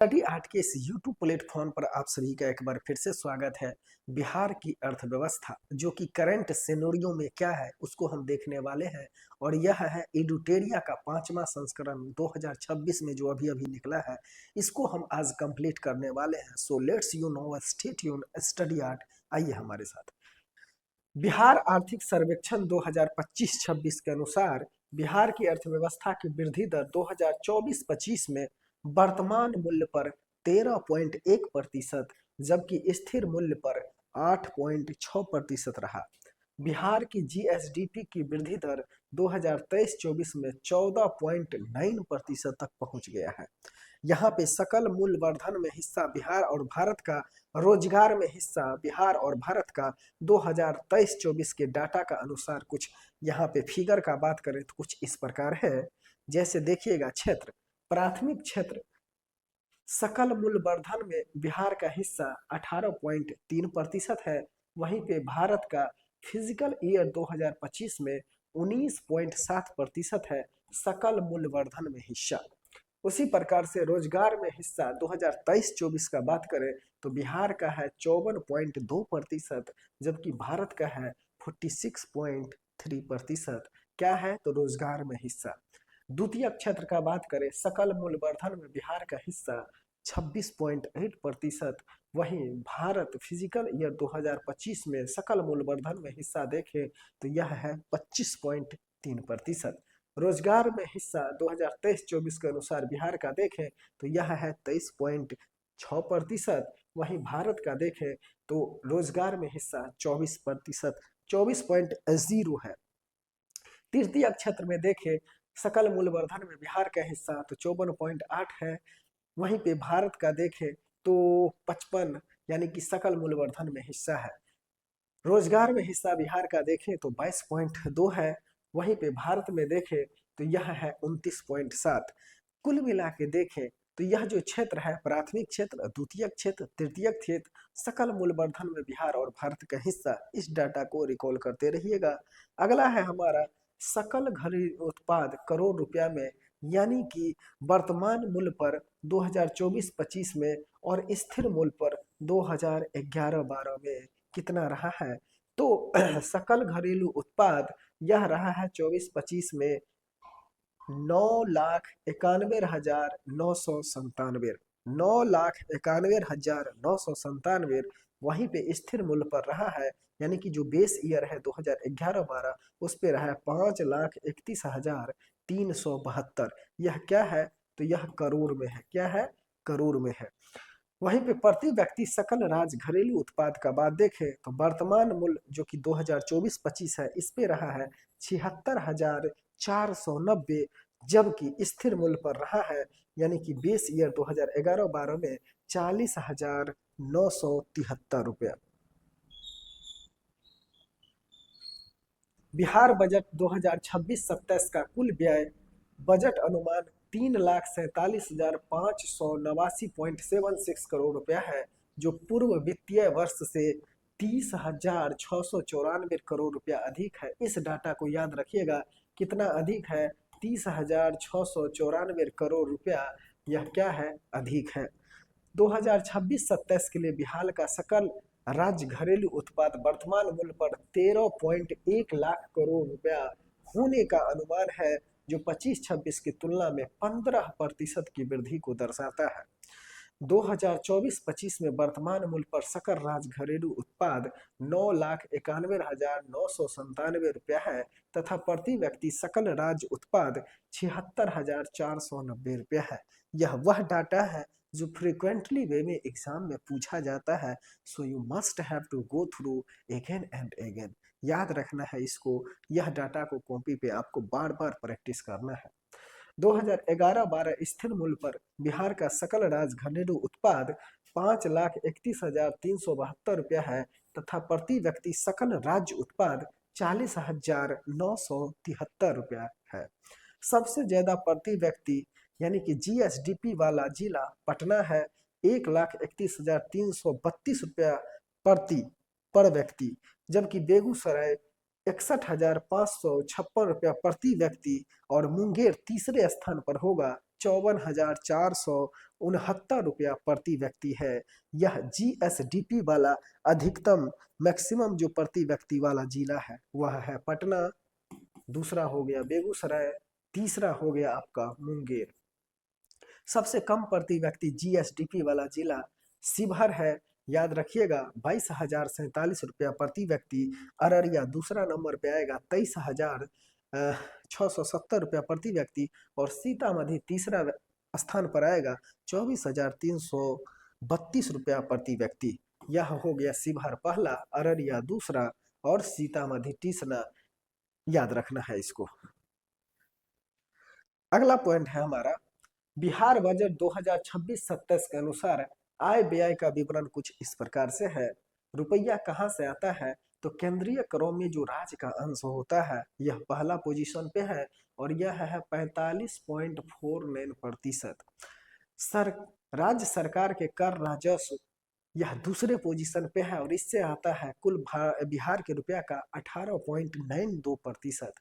Study art के इस YouTube platform पर आप सभी का एक बार फिर से स्वागत है। बिहार की अर्थव्यवस्था जो कि करंट सिनेरियो में क्या है उसको हम देखने वाले हैं और यह है एडुटेरिया का 5वां संस्करण 2026 में जो अभी अभी निकला है। इसको हम आज कंप्लीट करने वाले हैं। So let's you know stay tune study art. आइए हमारे साथ। बिहार आर्थिक सर्वेक्षण 2025-26 के अनुसार बिहार की अर्थव्यवस्था की वृद्धि दर 2024-25 में वर्तमान मूल्य पर 13.1%, जबकि स्थिर मूल्य पर 8.6% रहा। बिहार की जीएसडीपी की वृद्धि दर 2023-24 में 14.9% तक पहुंच गया है। यहाँ पे सकल मूल्य वर्धन में हिस्सा बिहार और भारत का, रोजगार में हिस्सा बिहार और भारत का 2023-24 के डाटा का अनुसार कुछ यहाँ पे फिगर का बात करें तो कुछ इस प्रकार है। जैसे देखिएगा, क्षेत्र, प्राथमिक क्षेत्र सकल मूल्य वर्धन में बिहार का हिस्सा 18.3% है। वहीं पे भारत का फिजिकल ईयर 2025 में 19.7% है सकल मूल्य वर्धन में हिस्सा। उसी प्रकार से रोजगार में हिस्सा 2023-24 का बात करें तो बिहार का है 54.2%, जबकि भारत का है 46.3%। क्या है तो रोजगार में हिस्सा। द्वितीय क्षेत्र का बात करें, सकल मूल्य वर्धन में बिहार का हिस्सा 26.8%। वहीं भारत फिजिकल ईयर 2025 में सकल मूल्य वर्धन में हिस्सा देखें तो यह है 25.3%। रोजगार में हिस्सा 2023-24 के अनुसार बिहार का देखें तो यह है 23.6%। वहीं भारत का देखें तो रोजगार में हिस्सा 24%, 24.0 है। तृतीय क्षेत्र में देखें, सकल मूल्य वर्धन में बिहार का हिस्सा तो 54.8 है। वहीं पे भारत का देखें तो 55, यानी कि सकल मूल्य वर्धन में हिस्सा है। रोजगार में हिस्सा बिहार का देखें तो 22.2 है। वहीं पे भारत में देखें तो यह है 29.7। कुल मिला के देखें तो यह जो क्षेत्र है, प्राथमिक क्षेत्र, द्वितीय क्षेत्र, तृतीय क्षेत्र, सकल मूल्य वर्धन में बिहार और भारत का हिस्सा, इस डाटा को रिकॉल करते रहिएगा। अगला है हमारा सकल घरेलू उत्पाद करोड़ रुपया में, यानी कि वर्तमान मूल्य पर 2024-25 में और स्थिर मूल्य पर 2011-12 में कितना रहा है। तो सकल घरेलू उत्पाद यह रहा है 24-25 में 9,91,997, 9,91,997। वहीं पे स्थिर मूल्य पर रहा है, यानी कि जो बेस ईयर है 2011-12 उस पे रहा है 5,31,372। यह क्या है तो यह करोड़ में है। क्या है, करोड़ में है। वहीं पे प्रति व्यक्ति सकल राज्य घरेलू उत्पाद का बात देखें तो वर्तमान मूल्य जो कि 2024-25 है, इस पे रहा है 76,490, जबकि स्थिर मूल्य पर रहा है, यानी कि बेस ईयर 2011-12 में 40,973 रुपया। बिहार बजट 2026-27 का कुल व्यय बजट अनुमान 3,47,589.76 करोड़ रुपया है, जो पूर्व वित्तीय वर्ष से 30,694 करोड़ रुपया अधिक है। इस डाटा को याद रखिएगा, कितना अधिक है, 30,694 करोड़ रुपया। यह क्या है, अधिक है। 2026-27 के लिए बिहार का सकल राज्य घरेलू उत्पाद वर्तमान मूल्य पर 13.1 लाख करोड़ रुपया होने का अनुमान है, जो 25-26 की तुलना में 15% की वृद्धि को दर्शाता है। 2024-25 में वर्तमान मूल्य पर सकल राज्य घरेलू उत्पाद 9,91,997 रुपया है तथा प्रति व्यक्ति सकल राज्य उत्पाद 76,490 रुपया है। यह वह डाटा है जो फ्रिक्वेंटली वे में एग्जाम में पूछा जाता है। So you must have to go through again and again. याद रखना है इसको, यह डाटा को कॉपी पे आपको बार बार प्रैक्टिस करना है। 2011-12 स्थिर मूल्य पर बिहार का सकल राज्य घरेलू उत्पाद 5,31,372 रुपया है तथा प्रति व्यक्ति सकल राज्य उत्पाद 40,973 रुपया है। सबसे ज्यादा प्रति व्यक्ति यानी कि जीएसडीपी वाला जिला पटना है, 1,31,332 रुपया पर व्यक्ति, जबकि बेगूसराय 61,556 रुपया प्रति व्यक्ति और मुंगेर तीसरे स्थान पर होगा ₹54,469 प्रति व्यक्ति है। यह जीएसडीपी वाला अधिकतम मैक्सिमम जो प्रति व्यक्ति वाला जिला है वह है पटना, दूसरा हो गया बेगूसराय, तीसरा हो गया आपका मुंगेर। सबसे कम प्रति व्यक्ति जीएसडीपी वाला जिला शिवहर है, याद रखिएगा, ₹22,047 प्रति व्यक्ति। अररिया दूसरा नंबर पे आएगा, ₹23,670 प्रति व्यक्ति। और सीतामढ़ी तीसरा स्थान पर आएगा, ₹24,332 प्रति व्यक्ति। यह हो गया शिवहर पहला, अररिया दूसरा और सीतामढ़ी तीसरा, याद रखना है इसको। अगला पॉइंट है हमारा, बिहार बजट 2026-27 के अनुसार आय व्यय का विवरण कुछ इस प्रकार से है। रुपया कहाँ से आता है, तो केंद्रीय करों में जो राज्य का अंश होता है यह पहला पोजीशन पे है और यह है 45.49%। राज्य सरकार के कर राजस्व यह दूसरे पोजीशन पे है और इससे आता है कुल बिहार के रुपया का 18.92%।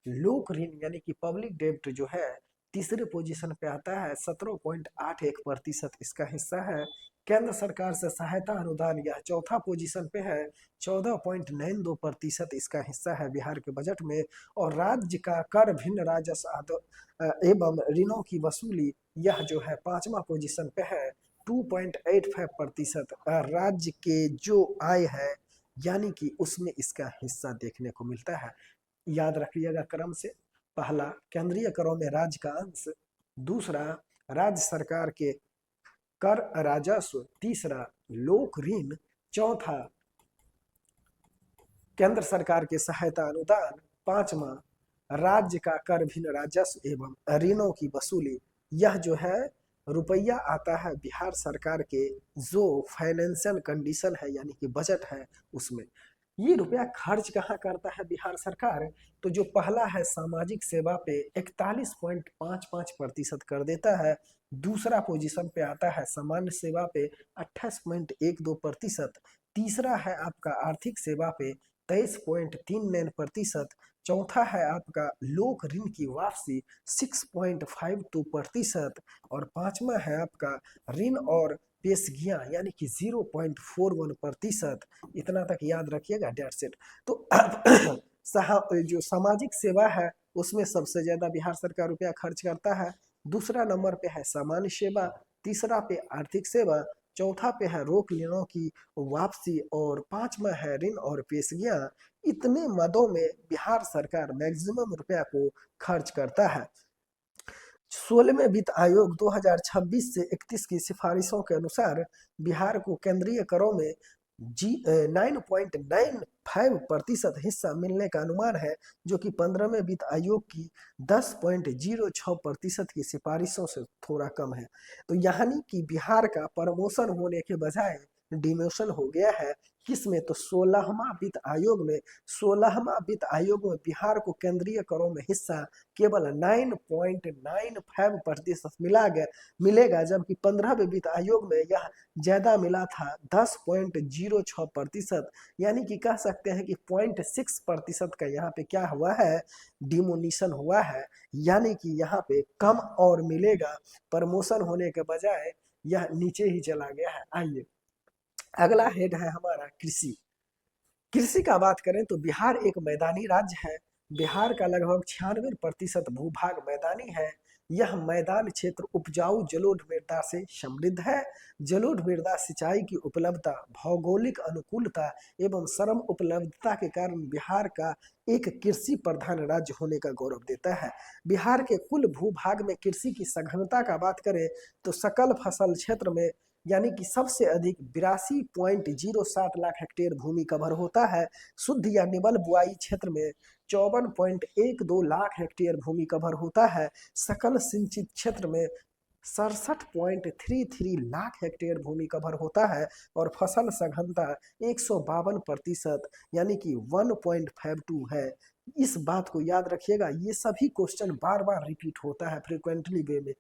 लोक ऋण यानी कि पब्लिक डेब्ट जो है तीसरे पोजीशन पे आता है, 17.81% इसका हिस्सा है। केंद्र सरकार से सहायता अनुदान यह चौथा पोजीशन पे है, 14.92% इसका हिस्सा है बिहार के बजट में। और राज्य का कर भिन्न राजस्व एवं ऋणों की वसूली यह जो है पांचवा पोजीशन पे है, 2.85% राज्य के जो आय है यानी कि उसमें इसका हिस्सा देखने को मिलता है। याद रखिएगा क्रम से, पहला केंद्रीय करों में राज्य का अंश, दूसरा राज्य सरकार के कर राजस्व, तीसरा लोक ऋण, चौथा केंद्र सरकार के सहायता अनुदान, पांचवा राज्य का कर भिन्न राजस्व एवं ऋणों की वसूली। यह जो है रुपया आता है बिहार सरकार के जो फाइनेंशियल कंडीशन है यानी कि बजट है उसमें। ये रुपया खर्च कहाँ करता है बिहार सरकार, तो जो पहला है सामाजिक सेवा पे 41.55% कर देता है, दूसरा पोजीशन पे आता है सामान्य सेवा पे 28.12%, तीसरा है आपका आर्थिक सेवा पे 23.39%, चौथा है आपका लोक ऋण की वापसी 6.52% और पांचवा है आपका ऋण और पेशगियां यानी कि 0.41%। इतना तक याद रखिएगा, डेट सेट। तो जो सामाजिक सेवा है उसमें सबसे ज्यादा बिहार सरकार रुपया खर्च करता है, दूसरा नंबर पे है सामान्य सेवा, तीसरा पे आर्थिक सेवा, चौथा पे है रोक ऋणों की वापसी और पांचवा है ऋण और पेशगियां। इतने मदों में बिहार सरकार मैक्सिमम रुपया को खर्च करता है। 16वें वित्त आयोग 2026 से 31 की सिफारिशों के अनुसार बिहार को केंद्रीय करों में 9.95% हिस्सा मिलने का अनुमान है, जो कि 15वें वित्त आयोग की 10.06% की सिफारिशों से थोड़ा कम है। तो यानी कि बिहार का प्रमोशन होने के बजाय डिमोशन हो गया है। किसमें, तो 16वां वित्त आयोग में। 16वां वित्त आयोग में बिहार को केंद्रीय करों में हिस्सा केवल 9.95% मिलेगा, जबकि 15वें वित्त आयोग में यह ज्यादा मिला था 10.06%। यानी कि कह सकते हैं कि 0.6% का यहाँ पे क्या हुआ है, डिमोनिशन हुआ है, यानी कि यहाँ पे कम और मिलेगा, प्रमोशन होने के बजाय यह नीचे ही चला गया है। आइए अगला हेड है हमारा कृषि। कृषि का बात करें तो बिहार एक मैदानी राज्य है। बिहार का लगभग 96% भूभाग मैदानी है। यह मैदान क्षेत्र उपजाऊ जलोढ़ मृदा से समृद्ध है। जलोढ़ मृदा सिंचाई की उपलब्धता, भौगोलिक अनुकूलता एवं श्रम उपलब्धता के कारण बिहार का एक कृषि प्रधान राज्य होने का गौरव देता है। बिहार के कुल भूभाग में कृषि की सघनता का बात करें तो सकल फसल क्षेत्र में यानी कि सबसे अधिक 82.07 लाख हेक्टेयर भूमि कवर होता है। शुद्ध या निवल बुआई क्षेत्र में 54.12 लाख हेक्टेयर भूमि कवर होता है। सकल सिंचित क्षेत्र में 67.33 लाख हेक्टेयर भूमि कवर होता है और फसल सघनता 152% यानी कि 1.52 है। इस बात को याद रखिएगा, ये सभी क्वेश्चन बार बार रिपीट होता है फ्रीक्वेंटली वे में।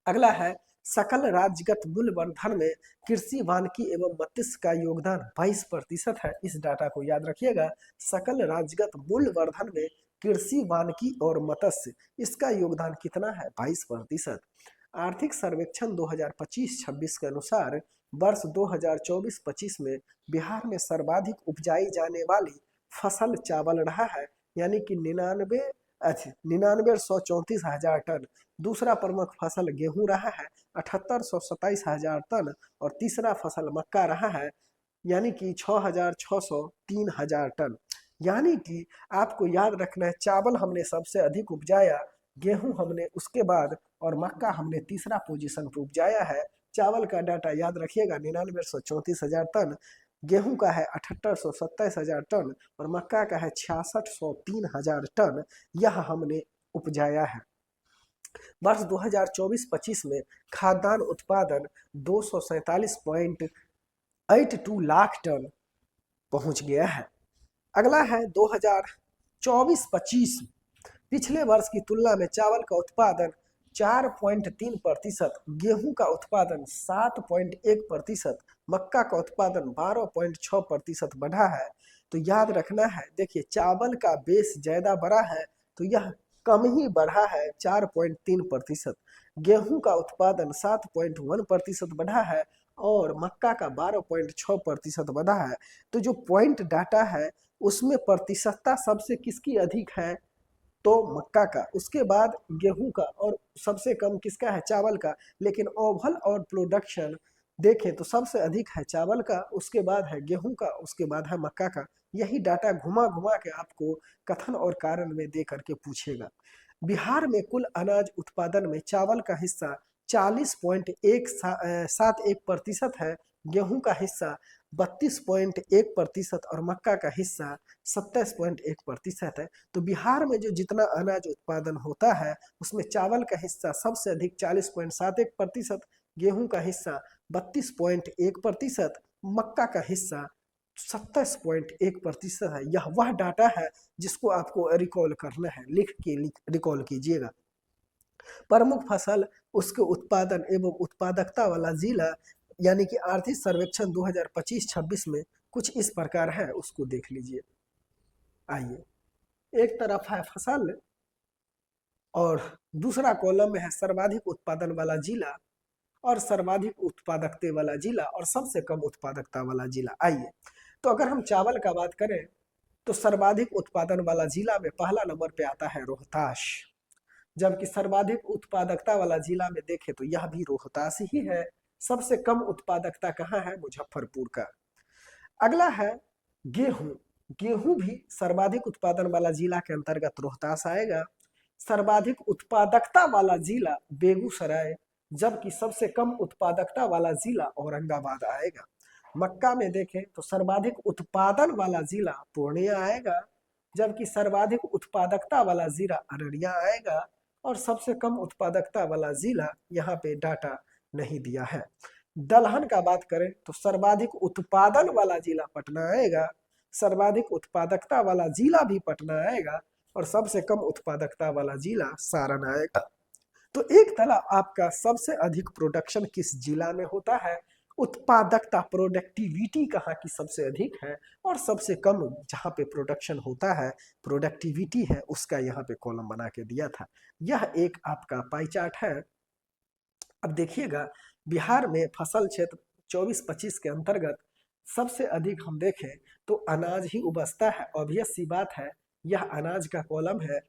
अगला है सकल राज्यगत मूल्यवर्धन में कृषि वानिकी एवं मत्स्य का योगदान 22% है। इस डाटा को याद रखिएगा, सकल राज्यगत मूल्यवर्धन में कृषि, वानिकी और मत्स्य, इसका योगदान कितना है? 22%। आर्थिक सर्वेक्षण 2025-26 के अनुसार वर्ष 2024-25 में बिहार में सर्वाधिक उपजाई जाने वाली फसल चावल रहा है, यानी कि 99,134 टन। दूसरा प्रमुख फसल गेहूं रहा है 78,127 टन, और तीसरा फसल मक्का रहा है, यानी कि 6,603 टन। यानी कि आपको याद रखना है, चावल हमने सबसे अधिक उपजाया, गेहूं हमने उसके बाद, और मक्का हमने तीसरा पोजीशन पर उपजाया है। चावल का डाटा याद रखिएगा, 99,134 टन, गेहूं का है 78,127 टन, और मक्का का है 66,103 टन। यह हमने उपजाया है। वर्ष 2024-25 में खाद्यान्न उत्पादन 247.82 लाख टन पहुंच गया है। अगला है 2024-25, पिछले वर्ष की तुलना में चावल का उत्पादन 4.3%, गेहूं का उत्पादन 7.1%, मक्का का उत्पादन 12.6% बढ़ा है। तो याद रखना है, देखिए चावल का बेस ज्यादा बढ़ा है तो यह कम ही बढ़ा है 4.3%, गेहूं का उत्पादन 7.1% बढ़ा है, और मक्का का 12.6% बढ़ा है। तो जो पॉइंट डाटा है उसमें प्रतिशतता सबसे किसकी अधिक है? तो मक्का का, उसके बाद गेहूं का, और सबसे कम किसका है? चावल का। लेकिन ओवल और प्रोडक्शन देखें तो सबसे अधिक है चावल का, उसके बाद है गेहूं का, उसके बाद है मक्का का। यही डाटा घुमा घुमा के आपको कथन और कारण में दे करके पूछेगा। बिहार में कुल अनाज उत्पादन में चावल का हिस्सा 40.171% है, गेहूं का हिस्सा 32.1% और मक्का का हिस्सा 27.1% है। तो बिहार में जो जितना अनाज उत्पादन होता है उसमें चावल का हिस्सा सबसे अधिक 40.71%, गेहूं का हिस्सा 32.1%, मक्का का हिस्सा 27.1% है। यह वह डाटा है जिसको आपको रिकॉल करना है, लिख के रिकॉल कीजिएगा। प्रमुख फसल, उसके उत्पादन एवं उत्पादकता वाला जिला, यानी कि आर्थिक सर्वेक्षण 2025-26 में कुछ इस प्रकार है, उसको देख लीजिए। आइए, एक तरफ है फसल और दूसरा कॉलम में है सर्वाधिक उत्पादन वाला जिला, और सर्वाधिक उत्पादकता वाला जिला, और सबसे कम उत्पादकता वाला जिला। आइए, तो अगर हम चावल का बात करें तो सर्वाधिक उत्पादन वाला जिला में पहला नंबर पे आता है रोहतास, जबकि सर्वाधिक उत्पादकता वाला जिला में देखें तो यह भी रोहतास ही है। सबसे कम उत्पादकता कहाँ है? मुजफ्फरपुर का। अगला है गेहूं, गेहूं भी सर्वाधिक उत्पादन वाला जिला के अंतर्गत रोहतास आएगा। सर्वाधिक उत्पादकता वाला जिला बेगूसराय, जबकि सबसे कम उत्पादकता वाला जिला औरंगाबाद आएगा। मक्का में देखें तो सर्वाधिक उत्पादन वाला जिला पूर्णिया आएगा, जबकि सर्वाधिक उत्पादकता वाला जिला अररिया आएगा, और सबसे कम उत्पादकता वाला जिला यहाँ पे डाटा नहीं दिया है। दलहन का बात करें तो सर्वाधिक उत्पादन वाला जिला पटना आएगा, सर्वाधिक उत्पादकता वाला जिला भी पटना आएगा, और सबसे कम उत्पादकता वाला जिला सारण आएगा। तो एक तरह आपका सबसे अधिक प्रोडक्शन किस जिला में होता है, उत्पादकता प्रोडक्टिविटी कहाँ की सबसे अधिक है, और सबसे कम जहाँ पे प्रोडक्शन होता है, प्रोडक्टिविटी है, उसका यहाँ पे कॉलम बना के दिया था। यह एक आपका पाई चार्ट है। अब देखिएगा, बिहार में फसल क्षेत्र 24-25 के अंतर्गत सबसे अधिक हम देखें तो अनाज ही उपजता है। ऑब्वियस सी बात है, यह अनाज का कॉलम है।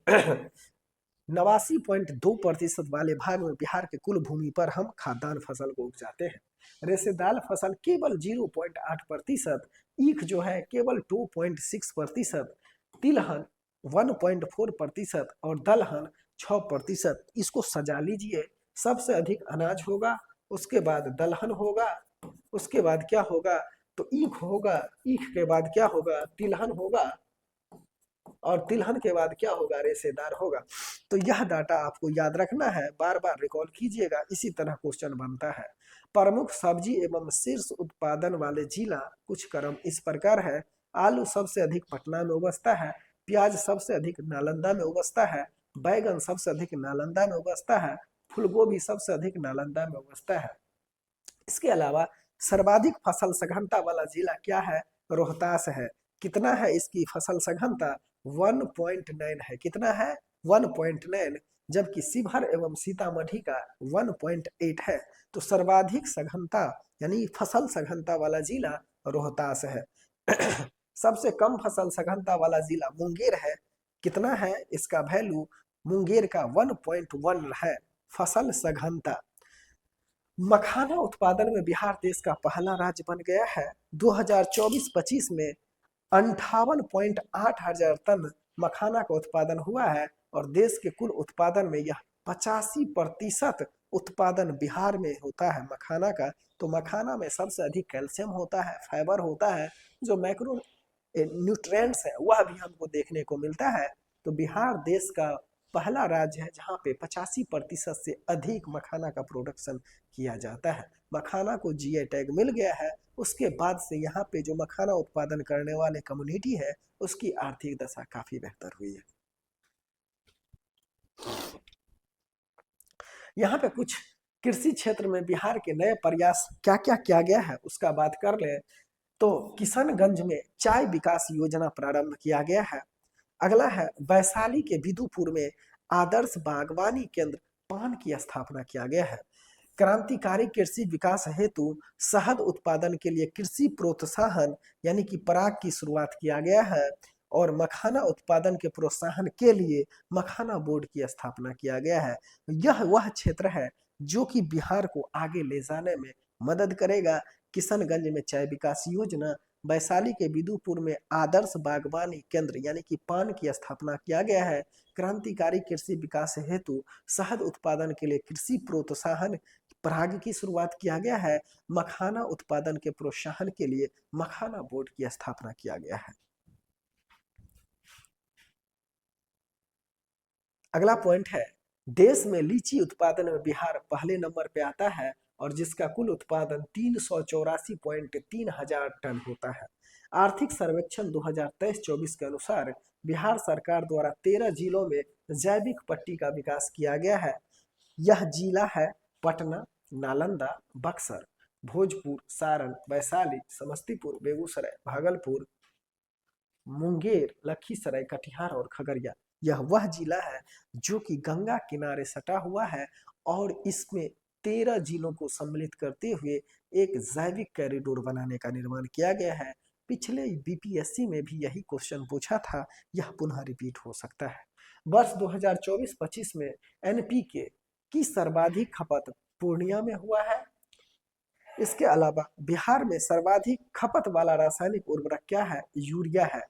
89.2% वाले भाग में बिहार के कुल भूमि पर हम खाद्यान्न फसल को उपजाते हैं। रेशेदार फसल केवल 0.8%, ईख जो है केवल 2.6%, तिलहन 1.4% और दलहन 6%। इसको सजा लीजिए, सबसे अधिक अनाज होगा, उसके बाद दलहन होगा, उसके बाद क्या होगा तो ईख होगा, ईख के बाद क्या होगा? तिलहन होगा, और तिलहन के बाद क्या होगा? रेशेदार होगा। तो यह डाटा आपको याद रखना है, बार बार रिकॉल कीजिएगा, इसी तरह क्वेश्चन बनता है। प्रमुख सब्जी एवं शीर्ष उत्पादन वाले जिला कुछ क्रम इस प्रकार है। आलू सबसे अधिक पटना में उपजता है, प्याज सबसे अधिक नालंदा में उपजता है, बैगन सबसे अधिक नालंदा में उपजता है, फूलगोभी सबसे अधिक नालंदा में उपजता है। इसके अलावा सर्वाधिक फसल सघनता वाला जिला क्या है? रोहतास है। कितना है इसकी फसल सघनता? 1.9 है। कितना है? 1.9, जबकि शिवहर एवं सीतामढ़ी का 1.8 है। तो सर्वाधिक सघनता यानी फसल सघनता वाला जिला रोहतास है। सबसे कम फसल सघनता वाला जिला मुंगेर है। कितना है इसका वैल्यू? मुंगेर का 1.1 है फसल सघनता। मखाना उत्पादन में बिहार देश का पहला राज्य बन गया है। 2024-25 में 58.8 हजार टन मखाना का उत्पादन हुआ है और देश के कुल उत्पादन में यह 85% उत्पादन बिहार में होता है मखाना का। तो मखाना में सबसे अधिक कैल्शियम होता है, फाइबर होता है, जो मैक्रो न्यूट्रिएंट्स है वह भी हमको देखने को मिलता है। तो बिहार देश का पहला राज्य है जहाँ पे 85% से अधिक मखाना का प्रोडक्शन किया जाता है। मखाना को जीआई टैग मिल गया है। उसके बाद से यहाँ पे जो मखाना उत्पादन करने वाले कम्युनिटी है उसकी आर्थिक दशा काफी बेहतर हुई है। यहाँ पे कुछ कृषि क्षेत्र में बिहार के नए प्रयास क्या क्या किया गया है उसका बात कर ले तो किशनगंज में चाय विकास योजना प्रारंभ किया गया है। अगला है वैशाली के विदुपुर में आदर्श बागवानी केंद्र पान की स्थापना किया गया है। क्रांतिकारी कृषि विकास हेतु शहद उत्पादन के लिए कृषि प्रोत्साहन यानी कि पराग की शुरुआत किया गया है और मखाना उत्पादन के प्रोत्साहन के लिए मखाना बोर्ड की स्थापना किया गया है। यह वह क्षेत्र है जो कि बिहार को आगे ले जाने में मदद करेगा। किशनगंज में चाय विकास योजना, वैशाली के विदुपुर में आदर्श बागवानी केंद्र यानी कि पान की स्थापना किया गया है। क्रांतिकारी कृषि विकास हेतु शहद उत्पादन के लिए कृषि प्रोत्साहन पराग की शुरुआत किया गया है। मखाना उत्पादन के प्रोत्साहन के लिए मखाना बोर्ड की स्थापना किया गया है। अगला पॉइंट है देश में लीची उत्पादन में बिहार पहले नंबर पे आता है और जिसका कुल उत्पादन 384.3 हजार टन होता है। आर्थिक सर्वेक्षण 2023-24 के अनुसार बिहार सरकार द्वारा 13 जिलों में जैविक पट्टी का विकास किया गया है। यह जिला है पटना, नालंदा, बक्सर, भोजपुर, सारण, वैशाली, समस्तीपुर, बेगूसराय, भागलपुर, मुंगेर, लखीसराय, कटिहार और खगड़िया। यह वह जिला है जो कि गंगा किनारे सटा हुआ है और इसमें 13 जिलों को सम्मिलित करते हुए एक जैविक कॉरिडोर बनाने का निर्माण किया गया है। पिछले बीपीएससी में भी यही क्वेश्चन पूछा था, यह पुनः रिपीट हो सकता है। वर्ष 2024-25 में एनपीके की सर्वाधिक खपत पूर्णिया में हुआ है। इसके अलावा बिहार में सर्वाधिक खपत वाला रासायनिक उर्वरक क्या है? यूरिया है।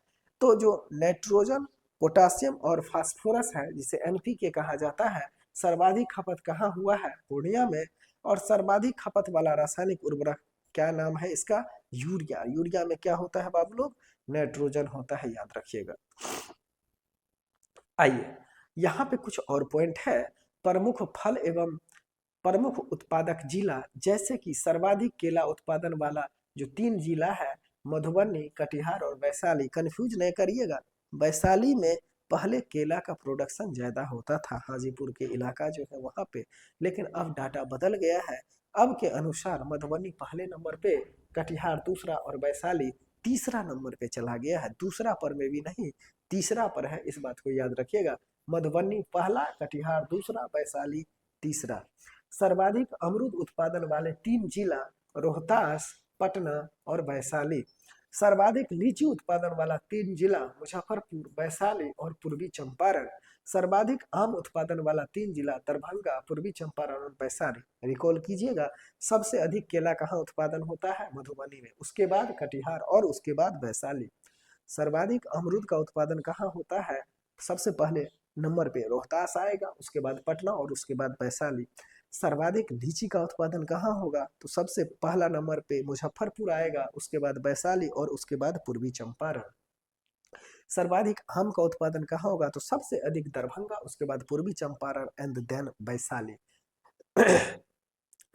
तो जो नाइट्रोजन, पोटासियम और फास्फोरस है जिसे एनपीके कहा जाता है, सर्वाधिक खपत कहाँ हुआ है? पूर्णिया में। और सर्वाधिक खपत वाला रासायनिक उर्वरक क्या नाम है इसका? यूरिया। यूरिया में क्या होता है बाबू लोग? नाइट्रोजन होता है, याद रखिएगा। आइए यहाँ पे कुछ और पॉइंट है। प्रमुख फल एवं प्रमुख उत्पादक जिला, जैसे कि सर्वाधिक केला उत्पादन वाला जो 3 जिला है मधुबनी, कटिहार और वैशाली। कंफ्यूज नहीं करिएगा, वैशाली में पहले केला का प्रोडक्शन ज्यादा होता था, हाजीपुर के इलाका जो है वहां पे, लेकिन अब डाटा बदल गया है। अब के अनुसार मधुबनी पहले नंबर पे, कटिहार दूसरा और वैशाली तीसरा नंबर पे चला गया है। दूसरा पर में भी नहीं, तीसरा पर है, इस बात को याद रखिएगा। मधुबनी पहला, कटिहार दूसरा, वैशाली तीसरा। सर्वाधिक अमरूद उत्पादन वाले 3 जिला रोहतास, पटना और वैशाली। सर्वाधिक लीची उत्पादन वाला 3 जिला मुजफ्फरपुर, वैशाली और पूर्वी चंपारण। सर्वाधिक आम उत्पादन वाला 3 जिला दरभंगा, पूर्वी चंपारण और वैशाली। रिकॉल कीजिएगा, सबसे अधिक केला कहाँ उत्पादन होता है? मधुबनी में, उसके बाद कटिहार और उसके बाद वैशाली। सर्वाधिक अमरूद का उत्पादन कहाँ होता है? सबसे पहले नंबर पे रोहतास आएगा, उसके बाद पटना और उसके बाद वैशाली। सर्वाधिक लीची का उत्पादन कहाँ होगा? तो सबसे पहला नंबर पे मुजफ्फरपुर आएगा, उसके बाद वैशाली और उसके बाद पूर्वी चंपारण। सर्वाधिक आम का उत्पादन कहाँ होगा? तो सबसे अधिक दरभंगा, उसके बाद पूर्वी चंपारण एंड देन वैशाली।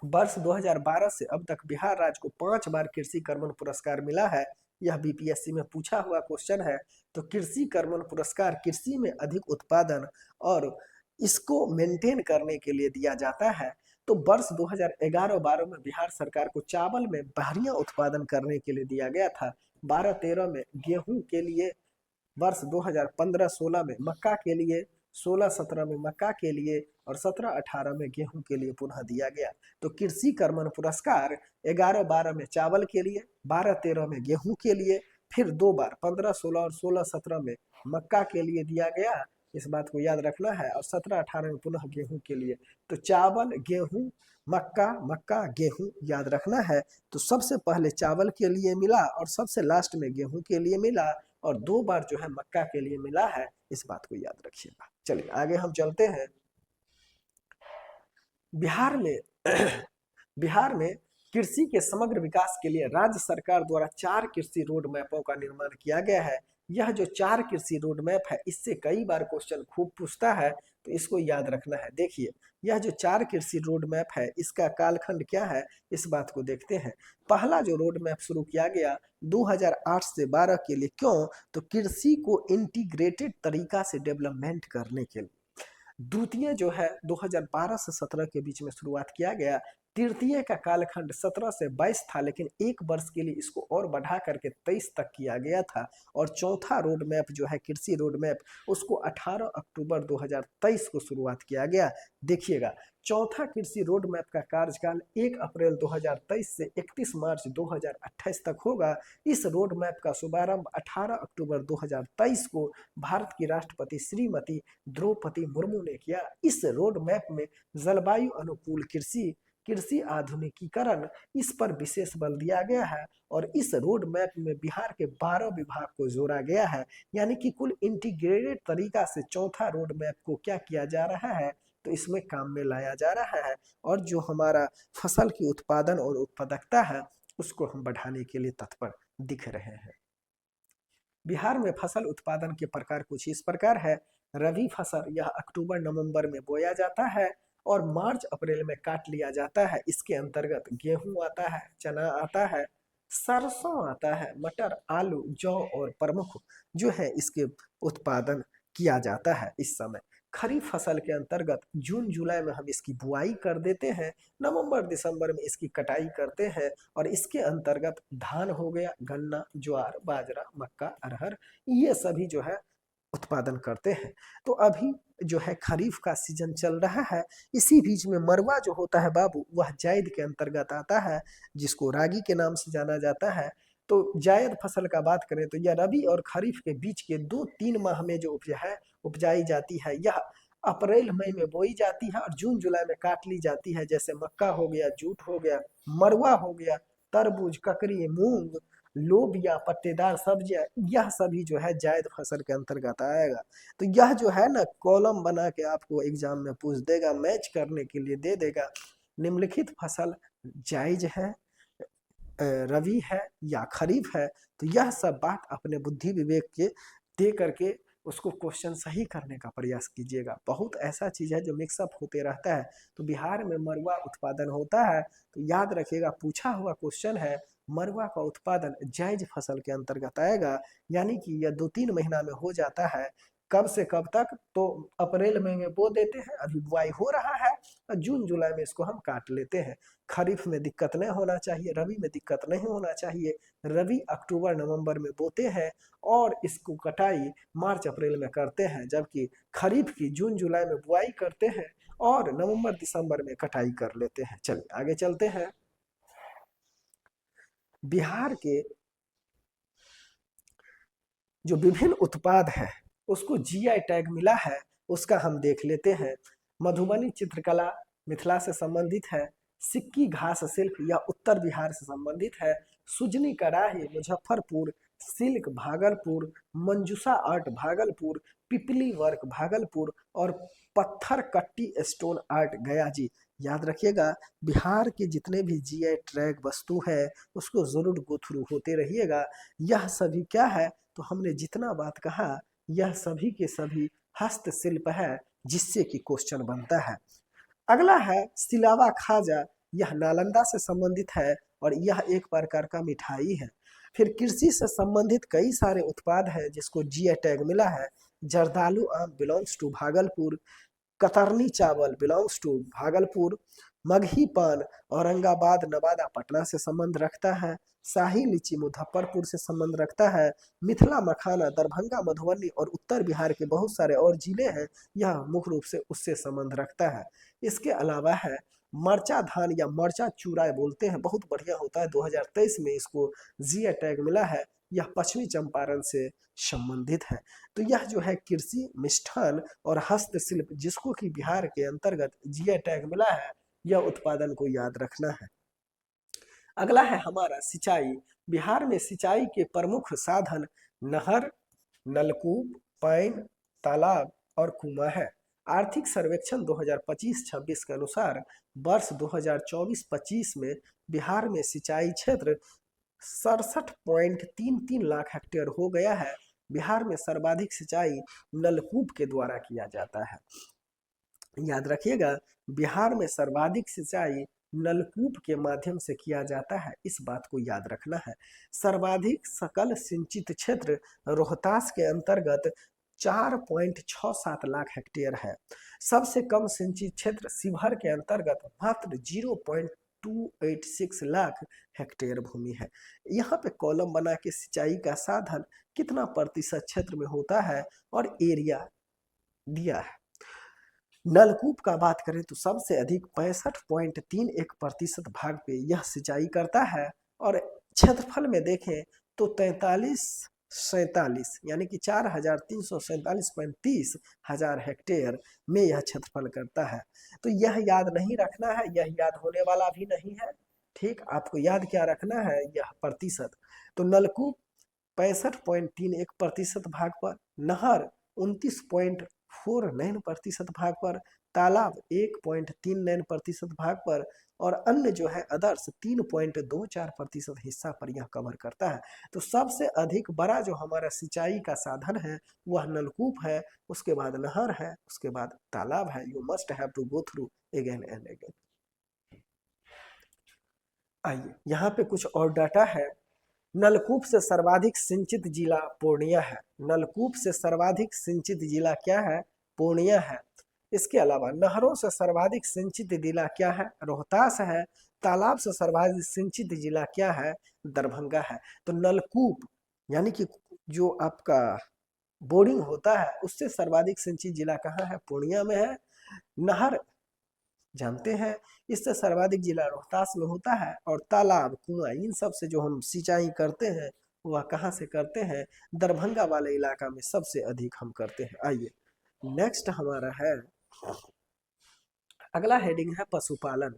वर्ष 2012 से अब तक बिहार राज्य को 5 बार कृषि कर्मण पुरस्कार मिला है। यह बीपीएससी में पूछा हुआ क्वेश्चन है। तो कृषि कर्मण पुरस्कार कृषि में अधिक उत्पादन और इसको मेंटेन करने के लिए दिया जाता है। तो वर्ष 2011-12 में बिहार सरकार को चावल में बढ़िया उत्पादन करने के लिए दिया गया था। 12-13 में गेहूं के लिए वर्ष 2015-16 में मक्का के लिए, 16-17 में मक्का के लिए और 17-18 में गेहूं के लिए पुनः दिया गया। तो कृषि कर्मण पुरस्कार 11-12 में चावल के लिए, 12-13 में गेहूं के लिए, फिर 2 बार 15-16 और 16-17 में मक्का के लिए दिया गया, इस बात को याद रखना है, और 17-18 में पुनः गेहूं के लिए। तो चावल, गेहूं, मक्का, मक्का, गेहूं याद रखना है। तो सबसे पहले चावल के लिए मिला और सबसे लास्ट में गेहूं के लिए मिला, और 2 बार जो है मक्का के लिए मिला है, इस बात को याद रखिएगा। चलिए आगे हम चलते हैं। बिहार में कृषि के समग्र विकास के लिए राज्य सरकार द्वारा 4 कृषि रोड मैपों का निर्माण किया गया है। यह जो 4 कृषि रोड मैप है, इससे कई बार क्वेश्चन खूब पूछता है, तो इसको याद रखना है। देखिए, यह जो 4 कृषि रोड मैप है, इसका कालखंड क्या है, इस बात को देखते हैं। पहला जो रोड मैप शुरू किया गया 2008 से 12 के लिए, क्यों? तो कृषि को इंटीग्रेटेड तरीका से डेवलपमेंट करने के लिए। द्वितीय जो है 2012 से 17 के बीच में शुरुआत किया गया। तृतीय का कालखंड 17 से 22 था, लेकिन एक वर्ष के लिए इसको और बढ़ा करके 23 तक किया गया था। और चौथा रोड मैप जो है कृषि रोड मैप, उसको 18 अक्टूबर 2023 को शुरुआत किया गया। देखिएगा, चौथा कृषि रोड मैप का कार्यकाल 1 अप्रैल 2023 से 31 मार्च 2028 तक होगा। इस रोड मैप का शुभारंभ 18 अक्टूबर 2023 को भारत की राष्ट्रपति श्रीमती द्रौपदी मुर्मू ने किया। इस रोड मैप में जलवायु अनुकूल कृषि, कृषि आधुनिकीकरण, इस पर विशेष बल दिया गया है। और इस रोड मैप में बिहार के 12 विभाग को जोड़ा गया है। यानी कि कुल इंटीग्रेटेड तरीका से चौथा रोड मैप को क्या किया जा रहा है, तो इसमें काम में लाया जा रहा है। और जो हमारा फसल की उत्पादन और उत्पादकता है, उसको हम बढ़ाने के लिए तत्पर दिख रहे हैं। बिहार में फसल उत्पादन के प्रकार कुछ इस प्रकार है। रबी फसल, यह अक्टूबर नवंबर में बोया जाता है और मार्च अप्रैल में काट लिया जाता है। इसके अंतर्गत गेहूं आता है, चना आता है, सरसों आता है, मटर, आलू, जौ और प्रमुख जो है इसके उत्पादन किया जाता है इस समय। खरीफ फसल के अंतर्गत जून जुलाई में हम इसकी बुआई कर देते हैं, नवंबर दिसंबर में इसकी कटाई करते हैं। और इसके अंतर्गत धान हो गया, गन्ना, ज्वार, बाजरा, मक्का, अरहर, ये सभी जो है उत्पादन करते हैं। तो अभी जो है खरीफ का सीजन चल रहा है। इसी बीच में मरवा जो होता है बाबू, वह जायद के अंतर्गत आता है, जिसको रागी के नाम से जाना जाता है। तो जायद फसल का बात करें तो यह रबी और खरीफ के बीच के 2-3 माह में जो उपज है उपजाई जाती है। यह अप्रैल मई में बोई जाती है और जून जुलाई में काट ली जाती है। जैसे मक्का हो गया, जूट हो गया, मरवा हो गया, तरबूज, ककड़ी, मूंग, लोबिया, पत्तेदार सब्जियां, यह सभी जो है जायद फसल के अंतर्गत आएगा। तो यह जो है ना, कॉलम बना के आपको एग्जाम में पूछ देगा, मैच करने के लिए दे देगा। निम्नलिखित फसल जायज है, रबी है या खरीफ है? तो यह सब बात अपने बुद्धि विवेक के दे करके उसको क्वेश्चन सही करने का प्रयास कीजिएगा। बहुत ऐसा चीज है जो मिक्सअप होते रहता है। तो बिहार में मरुआ उत्पादन होता है, तो याद रखिएगा, पूछा हुआ क्वेश्चन है, मरुआ का उत्पादन जायज फसल के अंतर्गत आएगा। यानी कि यह 2-3 महीना में हो जाता है। कब से कब तक? तो अप्रैल मई में बो देते हैं, अभी बुआई हो रहा है, और जून जुलाई में इसको हम काट लेते हैं। खरीफ में दिक्कत नहीं होना चाहिए, रबी में दिक्कत नहीं होना चाहिए। रबी अक्टूबर नवंबर में बोते हैं और इसको कटाई मार्च अप्रैल में करते हैं, जबकि खरीफ की जून जुलाई में बुआई करते हैं और नवंबर दिसंबर में कटाई कर लेते हैं। चलिए आगे चलते हैं। बिहार के जो विभिन्न उत्पाद है उसको जीआई टैग मिला है, उसका हम देख लेते हैं। मधुबनी चित्रकला मिथिला से संबंधित है। सिक्की घास शिल्प यह उत्तर बिहार से संबंधित है। सुजनी कढ़ाई मुजफ्फरपुर, सिल्क भागलपुर, मंजूसा आर्ट भागलपुर, पिपली वर्क भागलपुर और पत्थर कट्टी स्टोन आर्ट गया जी। याद रखिएगा, बिहार के जितने भी जीआई टैग वस्तु है उसको जरूर गो थ्रू होते रहिएगा। यह सभी क्या है? तो हमने जितना बात कहा, यह सभी के सभी हस्तशिल्प है, जिससे कि क्वेश्चन बनता है। अगला है सिलावा खाजा, यह नालंदा से संबंधित है और यह एक प्रकार का मिठाई है। फिर कृषि से संबंधित कई सारे उत्पाद हैं जिसको जीआई टैग मिला है। जर्दालू आम बिलोंग्स टू भागलपुर, कतरनी चावल बिलोंग्स टू भागलपुर, मगही पान औरंगाबाद नवादा पटना से संबंध रखता है। शाही लीची मुजफ्फरपुर से संबंध रखता है। मिथिला मखाना दरभंगा मधुबनी और उत्तर बिहार के बहुत सारे और जिले हैं, यह मुख्य रूप से उससे संबंध रखता है। इसके अलावा है मरचा धान या मरचा चूरा बोलते हैं, बहुत बढ़िया होता है। 2023 में इसको जीआई टैग मिला है। यह पश्चिमी चंपारण से संबंधित है। तो यह जो है कृषि, मिष्ठान और हस्तशिल्प, जिसको कि बिहार के अंतर्गत जीआई टैग मिला है, यह उत्पादन को याद रखना है। अगला है हमारा सिंचाई। बिहार में सिंचाई के प्रमुख साधन नहर, नलकूप, पैन, तालाब और कुआं है। आर्थिक सर्वेक्षण 2025-26 के अनुसार वर्ष 2024-25 में बिहार में सिंचाई क्षेत्र 67.33 लाख हेक्टेयर हो गया है। बिहार में सर्वाधिक सिंचाई नलकूप के द्वारा किया जाता है। याद रखिएगा, बिहार में सर्वाधिक सिंचाई नलकूप के माध्यम से किया जाता है, इस बात को याद रखना है। सर्वाधिक सकल सिंचित क्षेत्र रोहतास के अंतर्गत 4.67 लाख हेक्टेयर है। सबसे कम सिंचित क्षेत्र शिवहर के अंतर्गत मात्र 0.286 लाख हेक्टेयर भूमि है। यहाँ पे कॉलम बना के सिंचाई का साधन कितना प्रतिशत क्षेत्र में होता है और एरिया दिया है। नलकूप का बात करें तो सबसे अधिक 65.31% भाग पे यह सिंचाई करता है और क्षेत्रफल में देखें तो 4347 यानी कि 4347.30 हजार हेक्टेयर में यह क्षेत्रफल करता है। तो यह याद नहीं रखना है, यह याद होने वाला भी नहीं है। ठीक, आपको याद क्या रखना है, यह प्रतिशत। तो नलकूप 65.31% भाग पर, नहर 29.49% भाग पर, तालाब 1.39% भाग पर और अन्य जो है अदर्स 3.24% हिस्सा पर यह कवर करता है। तो सबसे अधिक बड़ा जो हमारा सिंचाई का साधन है वह नलकूप है, उसके बाद नहर है, उसके बाद तालाब है। You must have to go through again and again. आइए यहाँ पे कुछ और डाटा है। नलकूप से सर्वाधिक सिंचित जिला पूर्णिया है। नलकूप से सर्वाधिक सिंचित जिला क्या है? पूर्णिया है। इसके अलावा नहरों से सर्वाधिक सिंचित जिला क्या है? रोहतास है। तालाब से सर्वाधिक सिंचित जिला क्या है? दरभंगा है। तो नलकूप यानी कि जो आपका बोरिंग होता है उससे सर्वाधिक सिंचित जिला कहाँ है? पूर्णिया में है। नहर जानते हैं, इससे सर्वाधिक जिला रोहतास में होता है और तालाब, कुआं, इन सब से जो हम सिंचाई करते हैं वह कहाँ से करते हैं? दरभंगा वाले इलाका में सबसे अधिक हम करते हैं। आइए नेक्स्ट हमारा है, अगला हेडिंग है पशुपालन।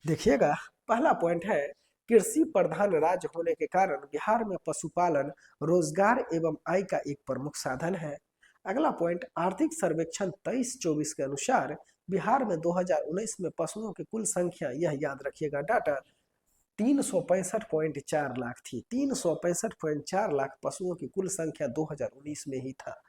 देखिएगा, पहला पॉइंट है कृषि प्रधान राज्य होने के कारण बिहार में पशुपालन रोजगार एवं आय का एक प्रमुख साधन है। अगला पॉइंट, आर्थिक सर्वेक्षण 23-24 के अनुसार बिहार में 2019 में पशुओं की कुल संख्या, यह याद रखिएगा डाटा, 365.4 लाख थी। 365.4 लाख पशुओं की कुल संख्या 2019 में ही था।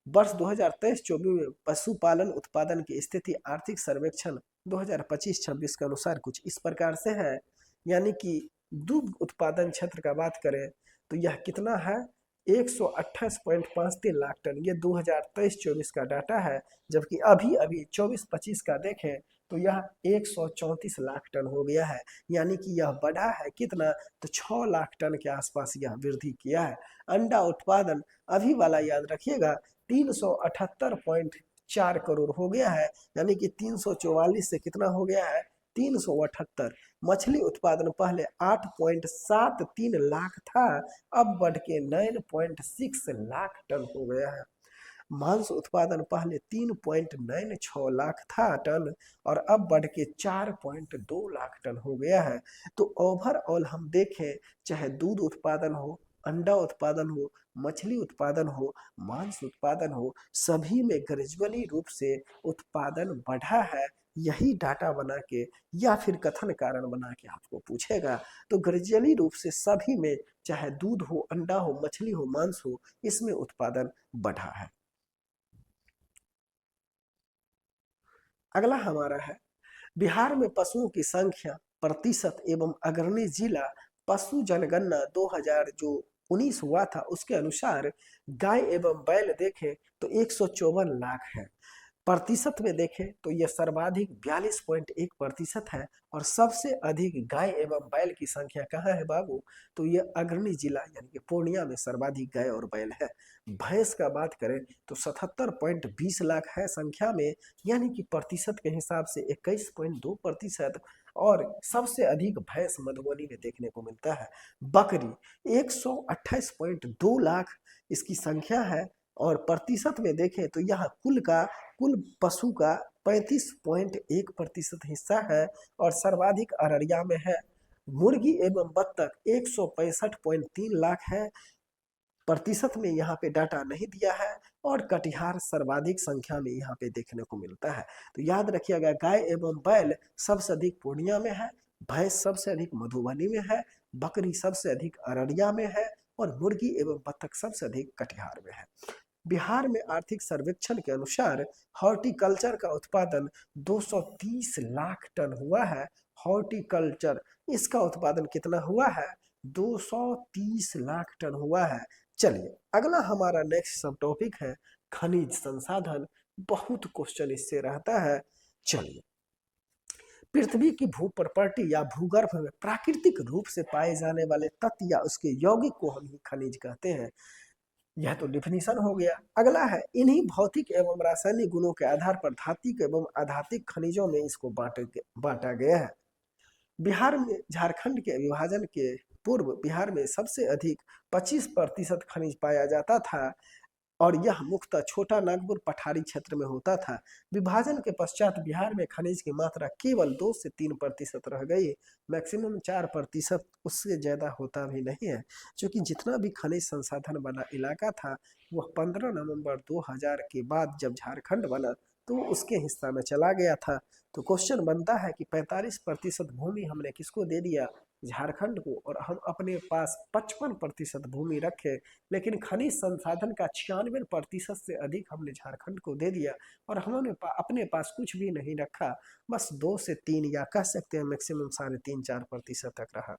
वर्ष 2023-24 में पशुपालन उत्पादन की स्थिति आर्थिक सर्वेक्षण 2025-26 के अनुसार कुछ इस प्रकार से है। यानी कि दुग्ध उत्पादन क्षेत्र का बात करें तो यह कितना है? 128.53 लाख टन। ये 2023-24 का डाटा है, जबकि अभी अभी 24-25 का देखें तो यह 134 लाख टन हो गया है। यानी कि यह बढ़ा है कितना? तो 6 लाख टन के आसपास यह वृद्धि किया है। अंडा उत्पादन अभी वाला याद रखिएगा 378.4 करोड़ हो गया है, यानी कि 344 से कितना हो गया है? 378। मछली उत्पादन पहले 8.73 लाख था, अब बढ़ के 9.6 लाख टन हो गया है। मांस उत्पादन पहले 3.96 लाख था टन और अब बढ़ के 4.2 लाख टन हो गया है। तो ओवरऑल हम देखें, चाहे दूध उत्पादन हो, अंडा उत्पादन हो, मछली उत्पादन हो, मांस उत्पादन हो, सभी में ग्रेजुअली रूप से उत्पादन बढ़ा है। यही डाटा बना के या फिर कथन कारण बना के आपको पूछेगा तो ग्रेजुअली रूप से सभी में, चाहे दूध हो, अंडा हो, मछली हो, मांस हो, इसमें उत्पादन बढ़ा है। अगला हमारा है, बिहार में पशुओं की संख्या, प्रतिशत एवं अग्रणी जिला। पशु जनगणना 2019 हुआ था, उसके अनुसार गाय एवं बैल देखें तो 154 लाख है। प्रतिशत में देखें तो यह सर्वाधिक 42.1% है। और सबसे अधिक गाय एवं बैल की संख्या कहाँ है बाबू? तो यह अग्रणी जिला यानी कि पूर्णिया में सर्वाधिक गाय और बैल है। भैंस का बात करें तो 77.20 लाख है संख्या में, यानी कि प्रतिशत के हिसाब से 21.2%। और सबसे अधिक भैंस मधुबनी में देखने को मिलता है। बकरी 128.2 लाख इसकी संख्या है। और प्रतिशत में देखें तो यह कुल पशु का 35.1% हिस्सा है। और सर्वाधिक अररिया में है। मुर्गी एवं बत्तख 165.3 लाख है। प्रतिशत में यहाँ पे डाटा नहीं दिया है। और कटिहार सर्वाधिक संख्या में यहाँ पे देखने को मिलता है। तो याद रखिएगा, गाय एवं बैल सबसे अधिक पूर्णिया में है, भैंस सबसे अधिक मधुबनी में है, बकरी सबसे अधिक अररिया में है, और मुर्गी एवं बत्तख सबसे अधिक कटिहार में है। बिहार में आर्थिक सर्वेक्षण के अनुसार हॉर्टिकल्चर का उत्पादन 230 लाख टन हुआ है। हॉर्टिकल्चर इसका उत्पादन कितना हुआ है? 230 लाख टन हुआ है। चलिए अगला हमारा नेक्स्ट सब टॉपिक है खनिज संसाधन। बहुत क्वेश्चन इससे रहता है। चलिए, पृथ्वी की भू प्रॉपर्टी या भूगर्भ में प्राकृतिक रूप से पाए जाने वाले तत्व या उसके यौगिक को हम ही खनिज कहते हैं। यह तो डिफिनीशन हो गया। अगला है, इन्हीं भौतिक एवं रासायनिक गुणों के आधार पर धात्विक एवं अधात्विक खनिजों में इसको बांटा गया है। बिहार में झारखंड के विभाजन के पूर्व बिहार में सबसे अधिक 25% खनिज पाया जाता था। और यह मुख्यतः छोटा नागपुर पठारी क्षेत्र में होता था। विभाजन के पश्चात बिहार में खनिज की मात्रा केवल 2 से 3% रह गई। मैक्सिमम 4%, उससे ज़्यादा होता भी नहीं है। क्योंकि जितना भी खनिज संसाधन वाला इलाका था वह 15 नवंबर 2000 के बाद जब झारखंड बना तो उसके हिस्सा में चला गया था। तो क्वेश्चन बनता है कि 45% भूमि हमने किसको दे दिया? झारखंड को। और हम अपने पास 55% भूमि रखे, लेकिन खनिज संसाधन का 96% से अधिक हमने झारखंड को दे दिया। और हमने अपने पास कुछ भी नहीं रखा, बस 2 से 3 या कह सकते हैं मैक्सिमम 3.5-4% तक रहा।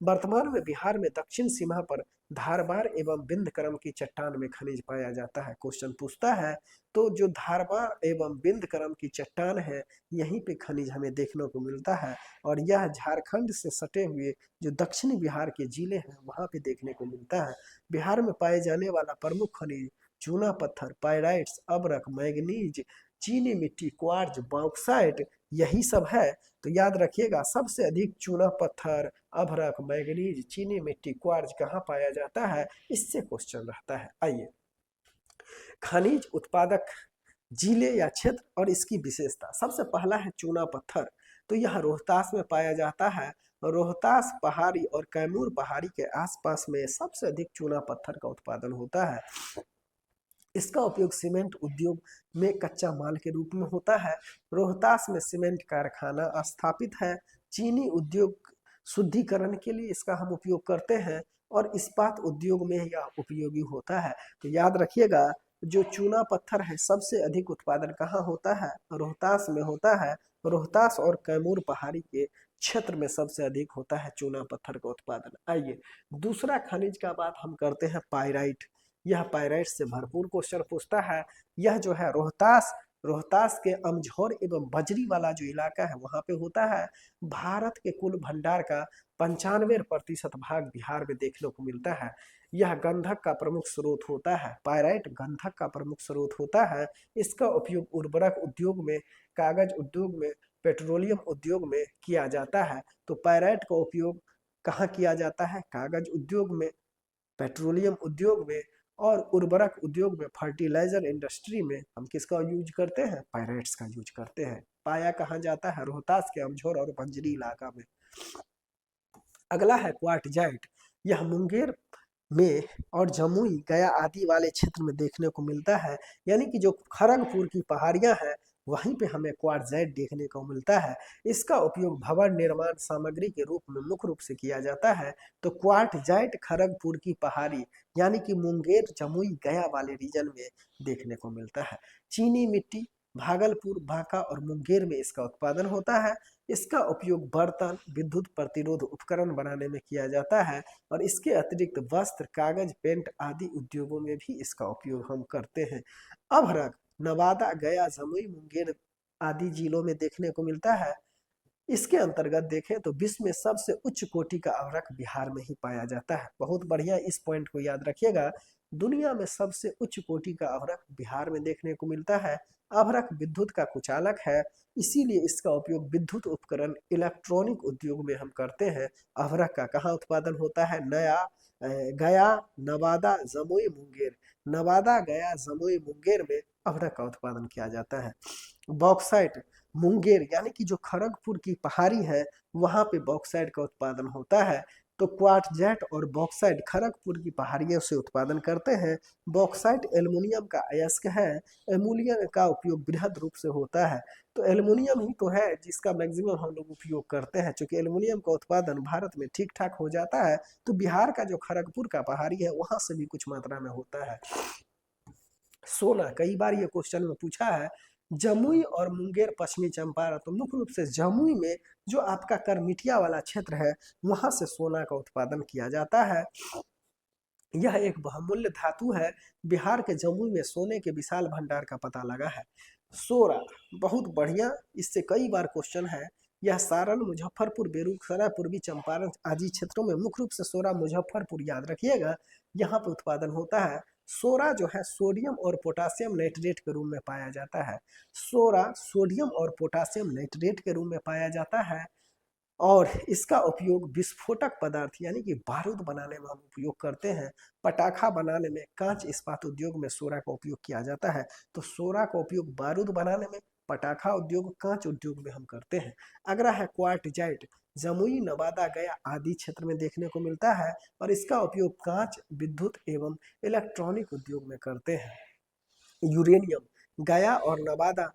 वर्तमान में बिहार में दक्षिण सीमा पर धारबार एवं बिंदकरम की चट्टान में खनिज पाया जाता है। क्वेश्चन पूछता है तो जो धारबार एवं बिंदकरम की चट्टान है यहीं पे खनिज हमें देखने को मिलता है। और यह झारखंड से सटे हुए जो दक्षिणी बिहार के जिले हैं वहां पे देखने को मिलता है। बिहार में पाए जाने वाला प्रमुख खनिज चूना पत्थर, पायराइट्स, अबरक, मैग्नीज, चीनी मिट्टी, क्वार्ज, बॉक्साइट यही सब है। तो याद रखिएगा, सबसे अधिक चूना पत्थर, अभ्रक, मैग्नीज, चीनी मिट्टी, क्वार्ज कहाँ पाया जाता है? इससे क्वेश्चन रहता है। आइए, खनिज उत्पादक जिले या क्षेत्र और इसकी विशेषता। सबसे पहला है चूना पत्थर। तो यह रोहतास में पाया जाता है। रोहतास पहाड़ी और कैमूर पहाड़ी के आसपास में सबसे अधिक चूना पत्थर का उत्पादन होता है। इसका उपयोग सीमेंट उद्योग में कच्चा माल के रूप में होता है। रोहतास में सीमेंट कारखाना स्थापित है। चीनी उद्योग शुद्धिकरण के लिए इसका हम उपयोग करते हैं। और इस्पात उद्योग में यह उपयोगी होता है। तो याद रखिएगा, जो चूना पत्थर है सबसे अधिक उत्पादन कहाँ होता है? रोहतास में होता है। रोहतास और कैमूर पहाड़ी के क्षेत्र में सबसे अधिक होता है चूना पत्थर का उत्पादन। आइए, दूसरा खनिज का बात हम करते हैं पायराइट। यह पायराइट से भरपूर क्वेश्चन पूछता है। यह जो है रोहतास के अमझौर एवं बजरी वाला जो इलाका है वहां पे होता है। भारत के कुल भंडार का 95% भाग बिहार में देखने को मिलता है। यह गंधक का प्रमुख स्रोत होता है। पायराइट गंधक का प्रमुख स्रोत होता है। इसका उपयोग उर्वरक उद्योग में, कागज उद्योग में, पेट्रोलियम उद्योग में किया जाता है। तो पायराइट का उपयोग कहाँ किया जाता है? कागज उद्योग में, पेट्रोलियम उद्योग में और उर्वरक उद्योग में, फर्टिलाइजर इंडस्ट्री में हम किसका यूज करते हैं? पायराइट्स का यूज करते हैं। पाया कहाँ जाता है? रोहतास के अमझौर और बंजरी इलाका में। अगला है क्वार्टजाइट। यह मुंगेर में और जमुई, गया आदि वाले क्षेत्र में देखने को मिलता है। यानी कि जो खड़गपुर की पहाड़ियां हैं वहीं पे हमें क्वार्टजाइट देखने को मिलता है। इसका उपयोग भवन निर्माण सामग्री के रूप में मुख्य रूप से किया जाता है। तो क्वार्टजाइट खड़गपुर की पहाड़ी यानी कि मुंगेर, जमुई, गया वाले रीजन में देखने को मिलता है। चीनी मिट्टी भागलपुर, बांका और मुंगेर में इसका उत्पादन होता है। इसका उपयोग बर्तन, विद्युत प्रतिरोध उपकरण बनाने में किया जाता है। और इसके अतिरिक्त वस्त्र, कागज, पेंट आदि उद्योगों में भी इसका उपयोग हम करते हैं। अभ्रक नवादा, गया, जमुई, मुंगेर आदि जिलों में देखने को मिलता है। इसके अंतर्गत देखें तो विश्व में सबसे उच्च कोटि का अभ्रक बिहार में ही पाया जाता है। बहुत बढ़िया, इस पॉइंट को याद रखिएगा। दुनिया में सबसे उच्च कोटि का अभ्रक बिहार में देखने को मिलता है। अभ्रक विद्युत का कुचालक है, इसीलिए इसका उपयोग विद्युत उपकरण इलेक्ट्रॉनिक उद्योग में हम करते हैं। अभ्रक का कहाँ उत्पादन होता है? गया, नवादा, जमुई, मुंगेर। नवादा, गया, जमुई, मुंगेर में अभ्रक का उत्पादन किया जाता है। बॉक्साइट, मुंगेर यानी कि जो खड़गपुर की पहाड़ी है वहां पे बॉक्साइट का उत्पादन होता है। तो क्वार्टजाइट और बॉक्साइट खड़गपुर की पहाड़ियों से उत्पादन करते हैं। बॉक्साइट एल्युमिनियम का अयस्क है। एल्युमिनियम का उपयोग बृहद रूप से होता है। तो एल्युमिनियम ही तो है जिसका मैक्सिमम हम लोग उपयोग करते हैं। क्योंकि एल्युमिनियम का उत्पादन भारत में ठीक ठाक हो जाता है, तो बिहार का जो खड़गपुर का पहाड़ी है वहां से भी कुछ मात्रा में होता है। सोना, कई बार ये क्वेश्चन में पूछा है। जमुई और मुंगेर पश्चिमी चंपारण, तो मुख्य रूप से जमुई में जो आपका करमिटिया वाला क्षेत्र है वहां से सोना का उत्पादन किया जाता है। यह एक बहुमूल्य धातु है। बिहार के जमुई में सोने के विशाल भंडार का पता लगा है। सोरा, बहुत बढ़िया, इससे कई बार क्वेश्चन है। यह सारण, मुजफ्फरपुर, बेगूसराय, पूर्वी चंपारण आदि क्षेत्रों में मुख्य रूप से सोरा मुजफ्फरपुर याद रखिएगा, यहाँ पे उत्पादन होता है। सोरा जो है सोडियम और पोटासियम नाइट्रेट के रूप में पाया जाता है। सोरा सोडियम और पोटासियम नाइट्रेट के रूप में पाया जाता है और इसका उपयोग विस्फोटक पदार्थ यानी कि बारूद बनाने में हम उपयोग करते हैं। पटाखा बनाने में, कांच इस्पात उद्योग में सोरा का उपयोग किया जाता है। तो सोरा का उपयोग बारूद बनाने में, पटाखा उद्योग, कांच उद्योग में हम करते हैं। अगला है क्वार्टजाइट, जमुई, नवादा, गया आदि क्षेत्र में देखने को मिलता है और इसका उपयोग कांच, विद्युत एवं इलेक्ट्रॉनिक उद्योग में करते हैं। यूरेनियम, गया और नवादा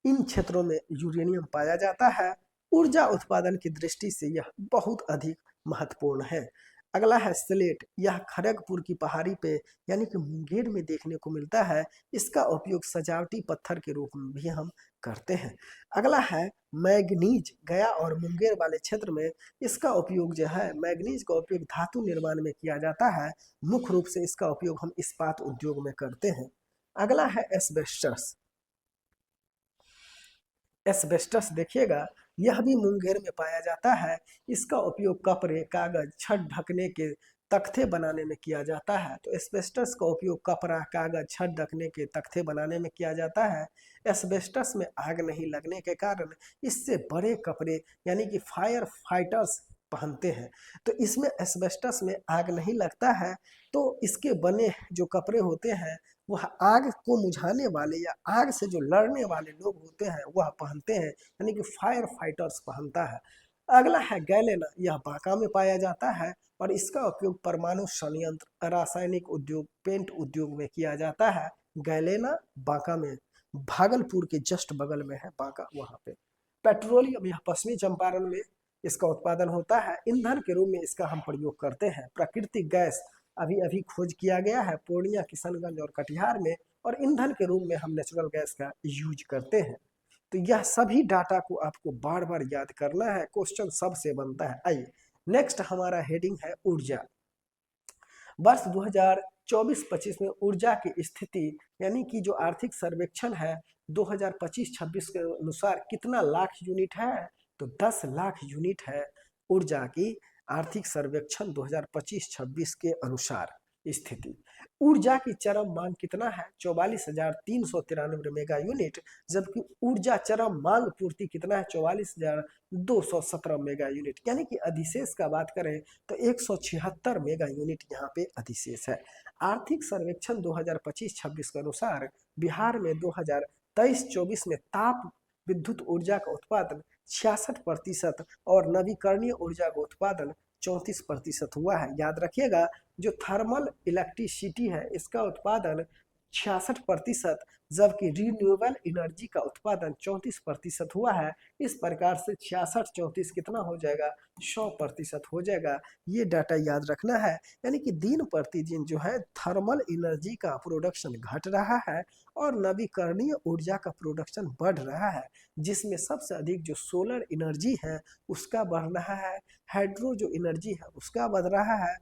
इन क्षेत्रों में यूरेनियम पाया जाता है। ऊर्जा उत्पादन की दृष्टि से यह बहुत अधिक महत्वपूर्ण है। अगला है स्लेट, यह खड़गपुर की पहाड़ी पे यानी कि मुंगेर में देखने को मिलता है। इसका उपयोग सजावटी पत्थर के रूप में भी हम करते हैं। अगला है मैग्नीज, गया और मुंगेर वाले क्षेत्र में इसका उपयोग जो है, मैग्नीज का उपयोग धातु निर्माण में किया जाता है। मुख्य रूप से इसका उपयोग हम इस्पात उद्योग में करते हैं। अगला है एस्बेस्टस। एस्बेस्टस देखिएगा, यह भी मुंगेर में पाया जाता है। इसका उपयोग कपड़े, कागज, छत ढकने के तख्ते बनाने में किया जाता है। तो एस्बेस्टस का उपयोग कपड़ा, कागज, छत ढकने के तख्ते बनाने में किया जाता है। एस्बेस्टस में आग नहीं लगने के कारण इससे बड़े कपड़े यानी कि फायर फाइटर्स पहनते हैं। तो इसमें एस्बेस्टस में आग नहीं लगता है, तो इसके बने जो कपड़े होते हैं वह आग को मुझाने वाले या आग से जो लड़ने वाले लोग होते हैं वह पहनते हैं, यानी कि फायर फाइटर्स पहनता है। अगला है गैलेना, यह बांका में पाया जाता है और इसका उपयोग परमाणु संयंत्र, रासायनिक उद्योग, पेंट उद्योग में किया जाता है। गैलेना बांका में, भागलपुर के जस्ट बगल में है बांका, वहां पे। पेट्रोलियम, यह पश्चिमी चंपारण में इसका उत्पादन होता है। ईंधन के रूप में इसका हम प्रयोग करते हैं। प्राकृतिक गैस अभी अभी खोज किया गया है पूर्णिया, किशनगंज और कटिहार में, और ईंधन के रूप में हम नेचुरल गैस का यूज करते हैं। तो यह सभी डाटा को आपको बार बार याद करना है, क्वेश्चन सबसे बनता है। आइए नेक्स्ट हमारा हेडिंग है ऊर्जा। वर्ष 2024-25 में ऊर्जा की स्थिति यानी कि जो आर्थिक सर्वेक्षण है 2025-26 के अनुसार कितना लाख यूनिट है? तो 10 लाख यूनिट है ऊर्जा की आर्थिक सर्वेक्षण 2025-26 के अनुसार स्थिति। ऊर्जा की चरम मांग कितना है? 44,393 मेगा यूनिट, जबकि ऊर्जा चरम मांग पूर्ति कितना है? 44,217 मेगा यूनिट। यानी कि अधिशेष का बात करें तो 176 मेगा यूनिट यहाँ पे अधिशेष है। आर्थिक सर्वेक्षण 2025-26 के अनुसार बिहार में 2023-24 में ताप विद्युत ऊर्जा का उत्पादन 66% और नवीकरणीय ऊर्जा का उत्पादन 34% हुआ है। याद रखिएगा, जो थर्मल इलेक्ट्रिसिटी है इसका उत्पादन 66%, जबकि रिन्यूएबल एनर्जी का उत्पादन 34% हुआ है। इस प्रकार से 66-34 कितना हो जाएगा? 100% हो जाएगा। ये डाटा याद रखना है। यानी कि दिन प्रतिदिन जो है थर्मल एनर्जी का प्रोडक्शन घट रहा है और नवीकरणीय ऊर्जा का प्रोडक्शन बढ़ रहा है, जिसमें सबसे अधिक जो सोलर एनर्जी है उसका बढ़ रहा है, हाइड्रो जो एनर्जी है उसका बढ़ रहा है,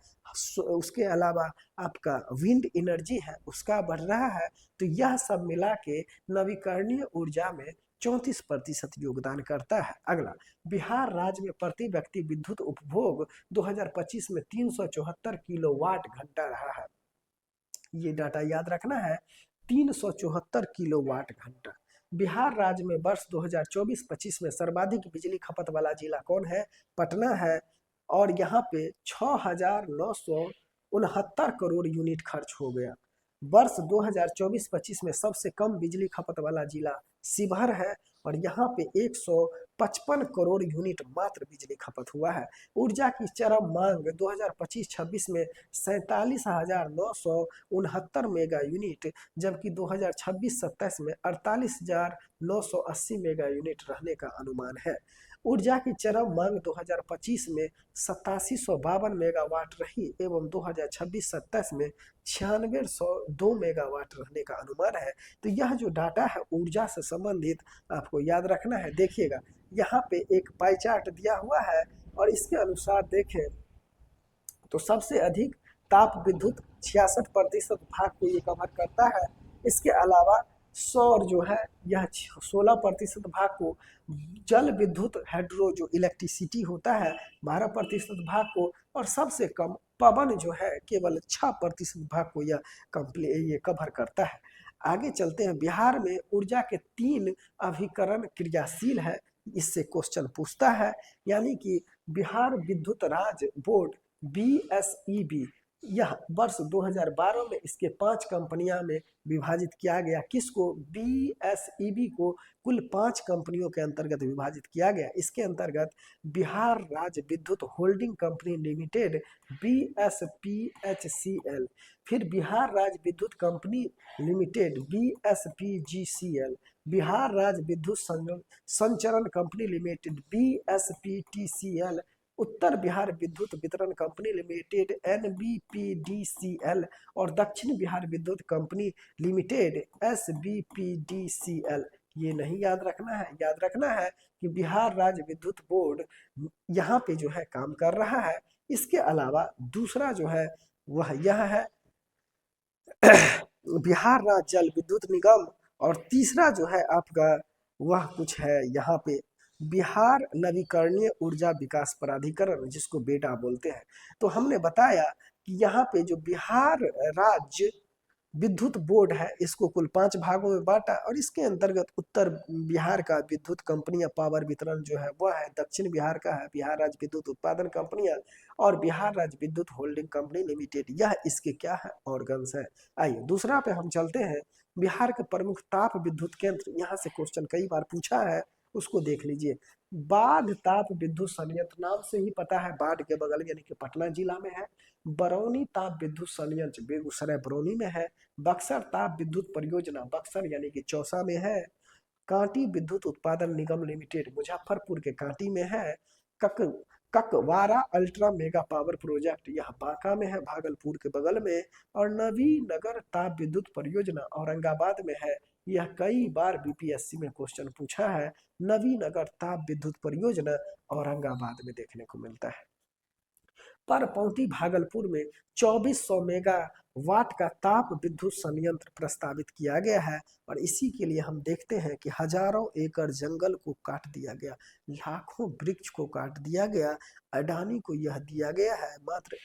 उसके अलावा आपका विंड एनर्जी है उसका बढ़ रहा है। तो यह सब मिला मिला के नवीकरणीय ऊर्जा में 34% योगदान करता है। अगला, बिहार राज्य में प्रति व्यक्ति विद्युत उपभोग 2025 में 374 किलोवाट घंटा रहा है। ये डाटा याद रखना है, 374 किलोवाट घंटा। बिहार राज्य में वर्ष 2024-25 में सर्वाधिक बिजली खपत वाला जिला कौन है? पटना है, और यहाँ पे 6,969 करोड़ यूनिट खर्च हो गया। वर्ष 2024-25 में सबसे कम बिजली खपत वाला जिला शिवहर है, और यहाँ पे 155 करोड़ यूनिट मात्र बिजली खपत हुआ है। ऊर्जा की चरम मांग 2025-26 में 47,969 मेगा यूनिट, जबकि 2026-27 में 48,980 मेगा यूनिट रहने का अनुमान है। ऊर्जा की चरम मांग 2025 में 8752 मेगावाट रही एवं 2026-27 में 9602 मेगावाट रहने का अनुमान है। तो यह जो डाटा है ऊर्जा से संबंधित आपको याद रखना है। देखिएगा, यहाँ पे एक पाई चार्ट दिया हुआ है, और इसके अनुसार देखें तो सबसे अधिक ताप विद्युत 66% भाग को ये कवर करता है। इसके अलावा सौर जो है यह 16% भाग को, जल विद्युत हाइड्रो जो इलेक्ट्रिसिटी होता है 12% भाग को, और सबसे कम पवन जो है केवल 6% भाग को यह कवर करता है। आगे चलते हैं। बिहार में ऊर्जा के 3 अभिकरण क्रियाशील है, इससे क्वेश्चन पूछता है। यानी कि बिहार विद्युत राज्य बोर्ड BSEB, यह वर्ष 2012 में इसके 5 कंपनियां में विभाजित किया गया। किसको? BSEB को कुल 5 कंपनियों के अंतर्गत विभाजित किया गया। इसके अंतर्गत बिहार राज्य विद्युत होल्डिंग कंपनी लिमिटेड BSPHCL, फिर बिहार राज्य विद्युत कंपनी लिमिटेड BSPGCL, बिहार राज्य विद्युत संचरण कंपनी लिमिटेड BSPTCL, उत्तर बिहार विद्युत वितरण कंपनी लिमिटेड NBPDCL, और दक्षिण बिहार विद्युत कंपनी लिमिटेड SBPDCL। ये नहीं याद रखना है, याद रखना है कि बिहार राज्य विद्युत बोर्ड यहाँ पे जो है काम कर रहा है। इसके अलावा दूसरा जो है वह यह है बिहार राज्य जल विद्युत निगम, और तीसरा जो है आपका वह कुछ है यहाँ पे बिहार नवीकरणीय ऊर्जा विकास प्राधिकरण, जिसको बेटा बोलते हैं। तो हमने बताया कि यहाँ पे जो बिहार राज्य विद्युत बोर्ड है इसको कुल 5 भागों में बांटा, और इसके अंतर्गत उत्तर बिहार का विद्युत कंपनियां पावर वितरण जो है वह है, दक्षिण बिहार का है बिहार राज्य विद्युत उत्पादन कंपनियां, और बिहार राज्य विद्युत होल्डिंग कंपनी लिमिटेड, यह इसके क्या है? ऑर्गन्स है। आइए दूसरा पे हम चलते हैं। बिहार के प्रमुख ताप विद्युत केंद्र, यहाँ से क्वेश्चन कई बार पूछा है, उसको देख लीजिए। बाढ़ ताप विद्युत संयंत्र, नाम से ही पता है बाढ़ के बगल यानी कि पटना जिला में है। बरौनी ताप विद्युत संयंत्र बेगूसराय बरौनी में है। बक्सर ताप विद्युत परियोजना बक्सर यानी कि चौसा में है। कांटी विद्युत उत्पादन निगम लिमिटेड मुजफ्फरपुर के कांटी में है। Kakwara ultra mega power project यह बांका में है, भागलपुर के बगल में। और नवीनगर ताप विद्युत परियोजना औरंगाबाद में है। यह कई बार बीपीएससी में क्वेश्चन पूछा है। नवीनगर ताप विद्युत परियोजना औरंगाबाद में देखने को मिलता है। परपौती भागलपुर में 2400 मेगावाट का ताप विद्युत संयंत्र प्रस्तावित किया गया है, और इसी के लिए हम देखते हैं कि हजारों एकड़ जंगल को काट दिया गया, लाखों वृक्ष को काट दिया गया। अडानी को यह दिया गया है मात्र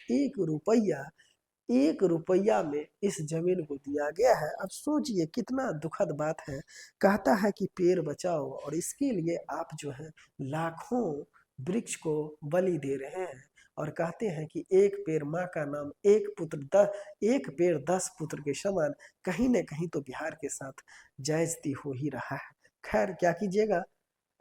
1 रुपया में इस जमीन को दिया गया है। अब सोचिए कितना दुखद बात है। कहता है कि पेड़ बचाओ, और इसके लिए आप जो है लाखों वृक्ष को बलि दे रहे हैं, और कहते हैं कि एक पेड़ माँ का नाम, एक पेड़ 10 पुत्र के समान। कहीं न कहीं तो बिहार के साथ जायजती हो ही रहा है। खैर क्या कीजिएगा।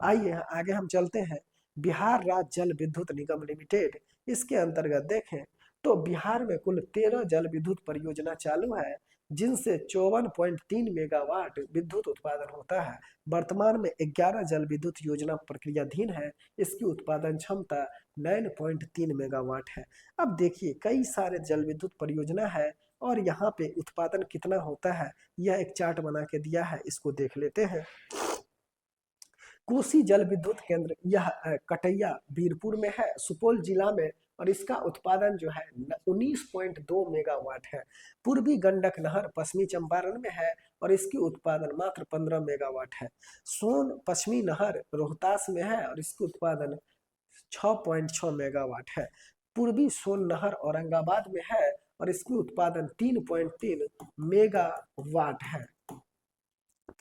आइए आगे हम चलते हैं। बिहार राज्य जल विद्युत निगम लिमिटेड, इसके अंतर्गत देखें तो बिहार में कुल 13 जल विद्युत परियोजना चालू है, जिनसे 54.3 मेगावाट विद्युत उत्पादन होता है। वर्तमान में 11 जल विद्युत योजना प्रक्रियाधीन है। इसकी उत्पादन क्षमता 9.3 मेगावाट है। अब देखिए कई सारे जल विद्युत परियोजना है, और यहाँ पे उत्पादन कितना होता है यह एक चार्ट बना के दिया है, इसको देख लेते हैं। कोसी जल विद्युत केंद्र यह कटैया बीरपुर में है। सुपौल जिला में और इसका उत्पादन जो है 19.2 मेगावाट है। पूर्वी गंडक नहर पश्चिमी चंपारण में है और इसकी उत्पादन मात्र 15 मेगावाट है। सोन पश्चिमी नहर रोहतास में है और इसकी उत्पादन 6.6 मेगावाट है। पूर्वी सोन नहर औरंगाबाद में है और इसकी उत्पादन 3.3 मेगावाट है।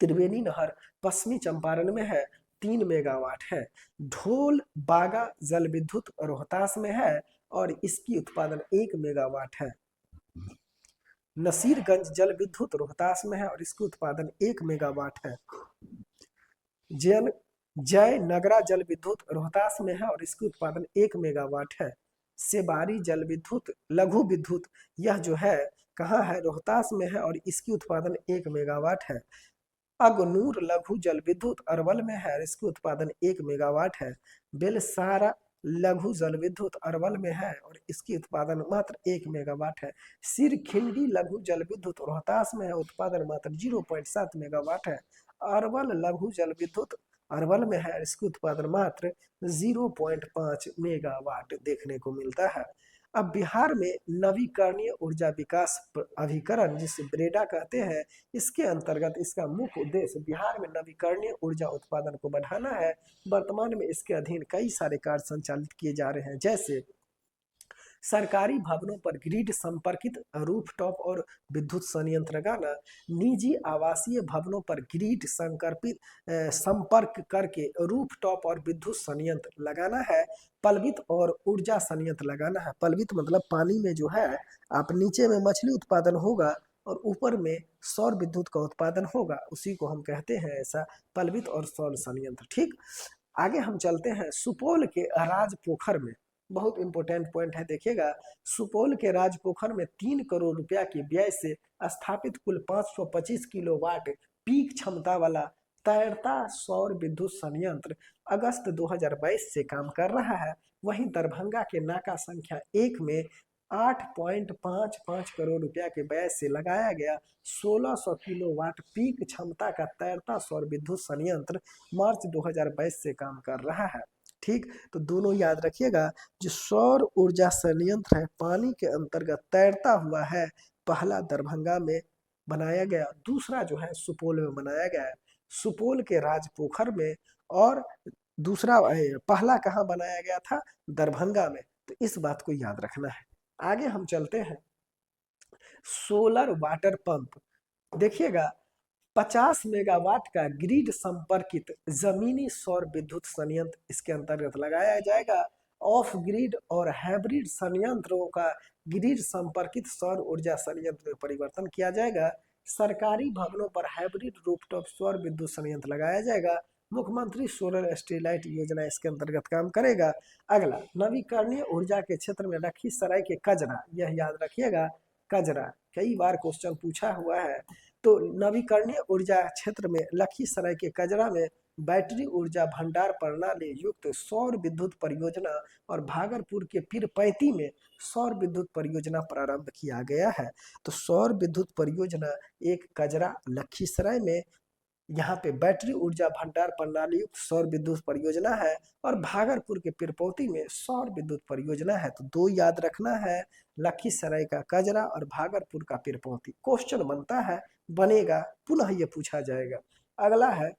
त्रिवेणी नहर पश्चिमी चंपारण में है, 3 मेगावाट है। ढोल बागा जल विद्युत रोहतास में है और इसकी उत्पादन 1 मेगावाट है। नसीरगंज जल विद्युत रोहतास में है और इसकी उत्पादन 1 मेगावाट है। जय नगरा जल विद्युत रोहतास में है और इसकी उत्पादन 1 मेगावाट है। सेबारी जल विद्युत लघु विद्युत, यह जो है कहाँ है, रोहतास में है और इसकी उत्पादन 1 मेगावाट है। अगनूर लघु जल विद्युत अरवल में है, इसकी उत्पादन 1 मेगावाट है। बेलसारा लघु जल विद्युत अरवल में है और इसकी उत्पादन मात्र 1 मेगावाट है। सिरखिंडी लघु जल विद्युत रोहतास में है, उत्पादन मात्र 0.7 मेगावाट है। अरवल लघु जल विद्युत अरवल में है, इसकी उत्पादन मात्र 0.5 मेगावाट देखने को मिलता है। अब बिहार में नवीकरणीय ऊर्जा विकास अभिकरण, जिसे ब्रेडा कहते हैं, इसके अंतर्गत इसका मुख्य उद्देश्य बिहार में नवीकरणीय ऊर्जा उत्पादन को बढ़ाना है। वर्तमान में इसके अधीन कई सारे कार्य संचालित किए जा रहे हैं, जैसे सरकारी भवनों पर ग्रिड संपर्कित रूफटॉप और विद्युत संयंत्र लगाना, निजी आवासीय भवनों पर ग्रिड संपर्क करके रूफटॉप और विद्युत संयंत्र लगाना है। पलवित और ऊर्जा संयंत्र लगाना है। पलवित मतलब पानी में जो है आप नीचे में मछली उत्पादन होगा और ऊपर में सौर विद्युत का उत्पादन होगा, उसी को हम कहते हैं ऐसा पलवित और सौर संयंत्र। ठीक, आगे हम चलते हैं। सुपौल के राजपोखर में बहुत इंपॉर्टेंट पॉइंट है, देखिएगा। सुपौल के राजपोखर में 3 करोड़ रुपया की व्यय से स्थापित कुल 525 किलोवाट पीक क्षमता वाला तैरता सौर विद्युत संयंत्र अगस्त 2022 से काम कर रहा है। वहीं दरभंगा के नाका संख्या 1 में 8.55 करोड़ रुपया के व्यय से लगाया गया 1600 किलोवाट पीक क्षमता का तैरता सौर विद्युत संयंत्र मार्च 2022 से काम कर रहा है। ठीक, तो दोनों याद रखिएगा। जो सौर ऊर्जा संयंत्र है पानी के अंतर्गत तैरता हुआ है, पहला दरभंगा में बनाया गया, दूसरा जो है सुपौल में बनाया गया है, सुपौल के राजपोखर में, और दूसरा पहला कहाँ बनाया गया था, दरभंगा में। तो इस बात को याद रखना है। आगे हम चलते हैं। सोलर वाटर पंप, देखिएगा 50 मेगावाट का ग्रिड संपर्कित जमीनी सौर विद्युत संयंत्र इसके अंतर्गत लगाया जाएगा। ऑफ ग्रिड और हाइब्रिड संयंत्रों का ग्रिड संपर्कित सौर ऊर्जा संयंत्र में परिवर्तन किया जाएगा। सरकारी भवनों पर हाइब्रिड रूफटॉप सौर विद्युत संयंत्र लगाया जाएगा। मुख्यमंत्री सोलर स्ट्रीट लाइट योजना इसके अंतर्गत काम करेगा। अगला, नवीकरणीय ऊर्जा के क्षेत्र में लखीसराय के कजरा, यह याद रखिएगा, कजरा कई बार क्वेश्चन पूछा हुआ है। तो नवीकरणीय ऊर्जा क्षेत्र में लखीसराय के कजरा में बैटरी ऊर्जा भंडार प्रणाली युक्त सौर विद्युत परियोजना और भागलपुर के पीरपैंती में सौर विद्युत परियोजना प्रारंभ किया गया है। तो सौर विद्युत परियोजना एक कजरा लखीसराय में, यहाँ पे बैटरी ऊर्जा भंडार प्रणाली युक्त सौर विद्युत परियोजना है, और भागलपुर के पीरपौती में सौर विद्युत परियोजना है। तो दो याद रखना है, लखीसराय का कजरा और भागलपुर का पीरपौती। क्वेश्चन बनता है, बनेगा, पुनः ये पूछा जाएगा। अगला है,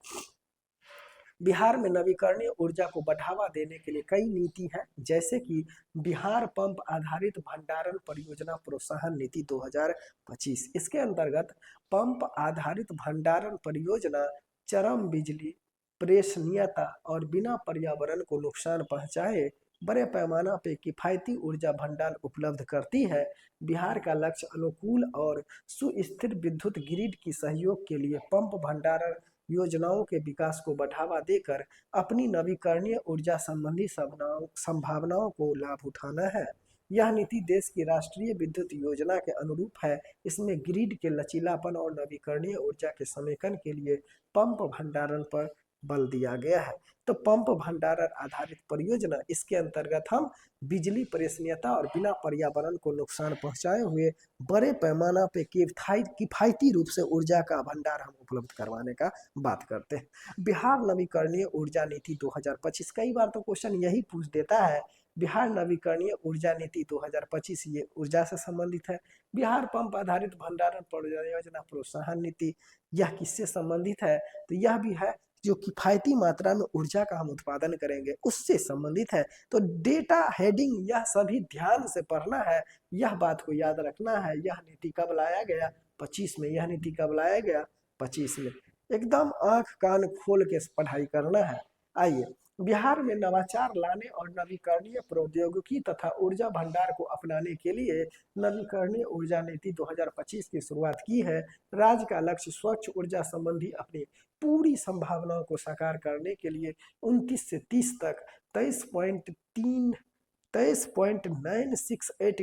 बिहार में नवीकरणीय ऊर्जा को बढ़ावा देने के लिए कई नीति है, जैसे कि बिहार पंप आधारित भंडारण परियोजना प्रोत्साहन नीति 2025। इसके अंतर्गत पंप आधारित भंडारण परियोजना चरम बिजली प्रेषणीयता और बिना पर्यावरण को नुकसान पहुंचाए बड़े पैमाना पे किफायती ऊर्जा भंडार उपलब्ध करती है। बिहार का लक्ष्य अनुकूल और सुस्थिर विद्युत ग्रिड की सहयोग के लिए पंप भंडारण योजनाओं के विकास को बढ़ावा देकर अपनी नवीकरणीय ऊर्जा संबंधी संभावनाओं को लाभ उठाना है। यह नीति देश की राष्ट्रीय विद्युत योजना के अनुरूप है। इसमें ग्रिड के लचीलापन और नवीकरणीय ऊर्जा के समेकन के लिए पंप भंडारण पर बल दिया गया है। तो पंप भंडारण आधारित परियोजना, इसके अंतर्गत हम बिजली प्रेषणीयता और बिना पर्यावरण को नुकसान पहुंचाए हुए बड़े पैमाना पे किफायती रूप से ऊर्जा का भंडार हम उपलब्ध करवाने का बात करते हैं। बिहार नवीकरणीय ऊर्जा नीति 2025, कई बार तो क्वेश्चन यही पूछ देता है, बिहार नवीकरणीय ऊर्जा नीति 2025 ये ऊर्जा से संबंधित है। बिहार पंप आधारित भंडारण परियोजना प्रोत्साहन नीति, यह किससे संबंधित है? तो यह भी है जो किफायती मात्रा में ऊर्जा का हम उत्पादन करेंगे उससे संबंधित है। तो डेटा हेडिंग यह सभी ध्यान से पढ़ना है, यह बात को याद रखना है। यह नीति कब लाया गया? 25 में। यह नीति कब लाया गया? 25 में। एकदम आंख कान खोल के पढ़ाई करना है। आइए, बिहार में नवाचार लाने और नवीकरणीय प्रौद्योगिकी तथा ऊर्जा भंडार को अपनाने के लिए नवीकरणीय ऊर्जा नीति 2025 की शुरुआत की है। राज्य का लक्ष्य स्वच्छ ऊर्जा संबंधी अपनी पूरी संभावनाओं को साकार करने के लिए 29 से 30 तक 23.968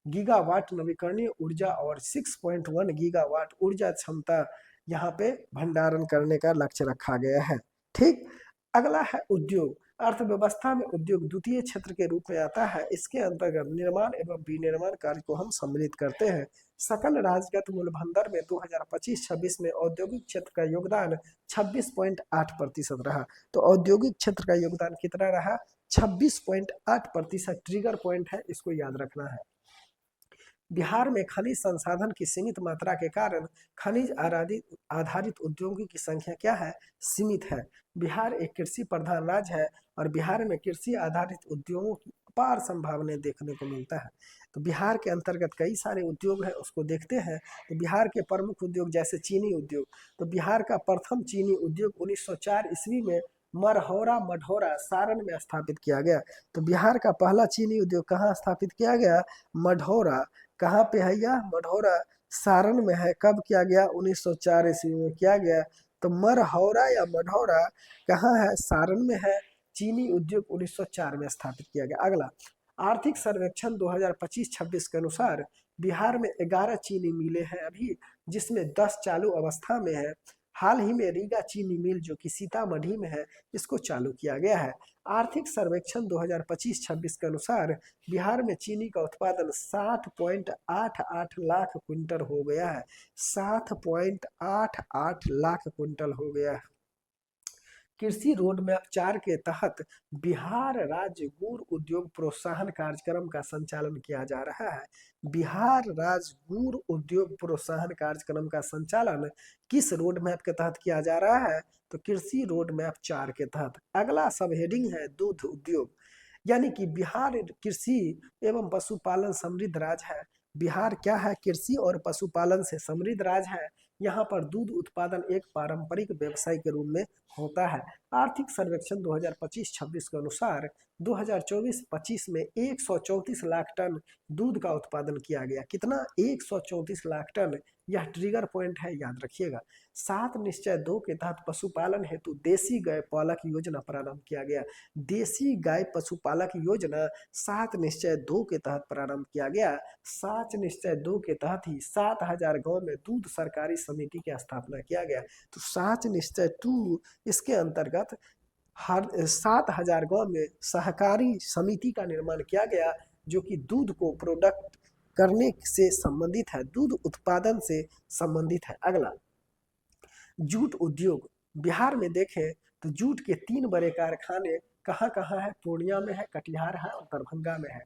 गीगावाट नवीकरणीय ऊर्जा और 6.1 गीगावाट ऊर्जा क्षमता यहाँ पे भंडारण करने का लक्ष्य रखा गया है। ठीक। अगला है उद्योग। अर्थव्यवस्था में उद्योग द्वितीय क्षेत्र के रूप में आता है। इसके अंतर्गत निर्माण एवं विनिर्माण कार्य को हम सम्मिलित करते हैं। सकल राज्यगत मूलधन में 2025-26 में औद्योगिक क्षेत्र का योगदान 26.8% रहा। तो औद्योगिक क्षेत्र का योगदान कितना रहा? 26.8%। ट्रिगर पॉइंट है, इसको याद रखना है। बिहार में खनिज संसाधन की सीमित मात्रा के कारण खनिज आधारित उद्योगों की संख्या क्या है? सीमित है। बिहार एक कृषि प्रधान राज्य है और बिहार में कृषि आधारित उद्योगों की अपार संभावनाएं देखने को मिलता है। तो बिहार के अंतर्गत कई सारे उद्योग हैं, उसको देखते हैं। तो बिहार के प्रमुख उद्योग जैसे चीनी उद्योग, तो बिहार का प्रथम चीनी उद्योग 1904 ईस्वी में मढ़ौरा सारण में स्थापित किया गया। तो बिहार का पहला चीनी उद्योग कहाँ स्थापित किया गया? मढ़ौरा। कहाँ पे है यह? मढ़ौरा सारण में है। कब किया गया? 1904 ईस्वी में किया गया। तो मढ़ौरा या मढ़ौरा कहाँ है? सारण में है। चीनी उद्योग 1904 में स्थापित किया गया। अगला, आर्थिक सर्वेक्षण 2025-26 के अनुसार बिहार में 11 चीनी मिलें हैं अभी, जिसमें 10 चालू अवस्था में है। हाल ही में रीगा चीनी मिल जो कि सीतामढ़ी में है, इसको चालू किया गया है। आर्थिक सर्वेक्षण 2025-26 के अनुसार बिहार में चीनी का उत्पादन 7.88 लाख क्विंटल हो गया है। 7.88 लाख क्विंटल हो गया है। कृषि रोड मैप 4 के तहत बिहार राज्य गुड़ उद्योग प्रोत्साहन कार्यक्रम का संचालन किया जा रहा है। बिहार राज्य गुड़ उद्योग प्रोत्साहन कार्यक्रम का संचालन किस रोड मैप के तहत किया जा रहा है? तो कृषि रोड मैप 4 के तहत। अगला सब हेडिंग है दूध उद्योग, यानी कि बिहार कृषि एवं पशुपालन समृद्ध राज्य है। बिहार क्या है? कृषि और पशुपालन से समृद्ध राज्य है। यहाँ पर दूध उत्पादन एक पारंपरिक व्यवसाय के रूप में होता है। आर्थिक सर्वेक्षण 2025-26 के अनुसार 2024-25 में 134 लाख टन दूध का उत्पादन किया गया। कितना? 134 लाख टन। यह ट्रिगर पॉइंट है, याद रखिएगा। 7 निश्चय 2 के तहत पशुपालन हेतु देसी गाय पालक योजना प्रारंभ किया गया। देसी गाय पशुपालक योजना 7 निश्चय 2 के तहत प्रारंभ किया गया। 7 निश्चय 2 के तहत ही 7000 गांव में दूध सरकारी समिति की स्थापना किया गया। तो 7 निश्चय 2 इसके अंतर्गत हर 7000 गांव में सहकारी समिति का निर्माण किया गया, जो कि दूध को प्रोडक्ट करने से संबंधित है, दूध उत्पादन से संबंधित है। अगला, जूट उद्योग। बिहार में देखें तो जूट के 3 बड़े कारखाने कहाँ कहाँ है? पूर्णिया में है, कटिहार है और दरभंगा में है।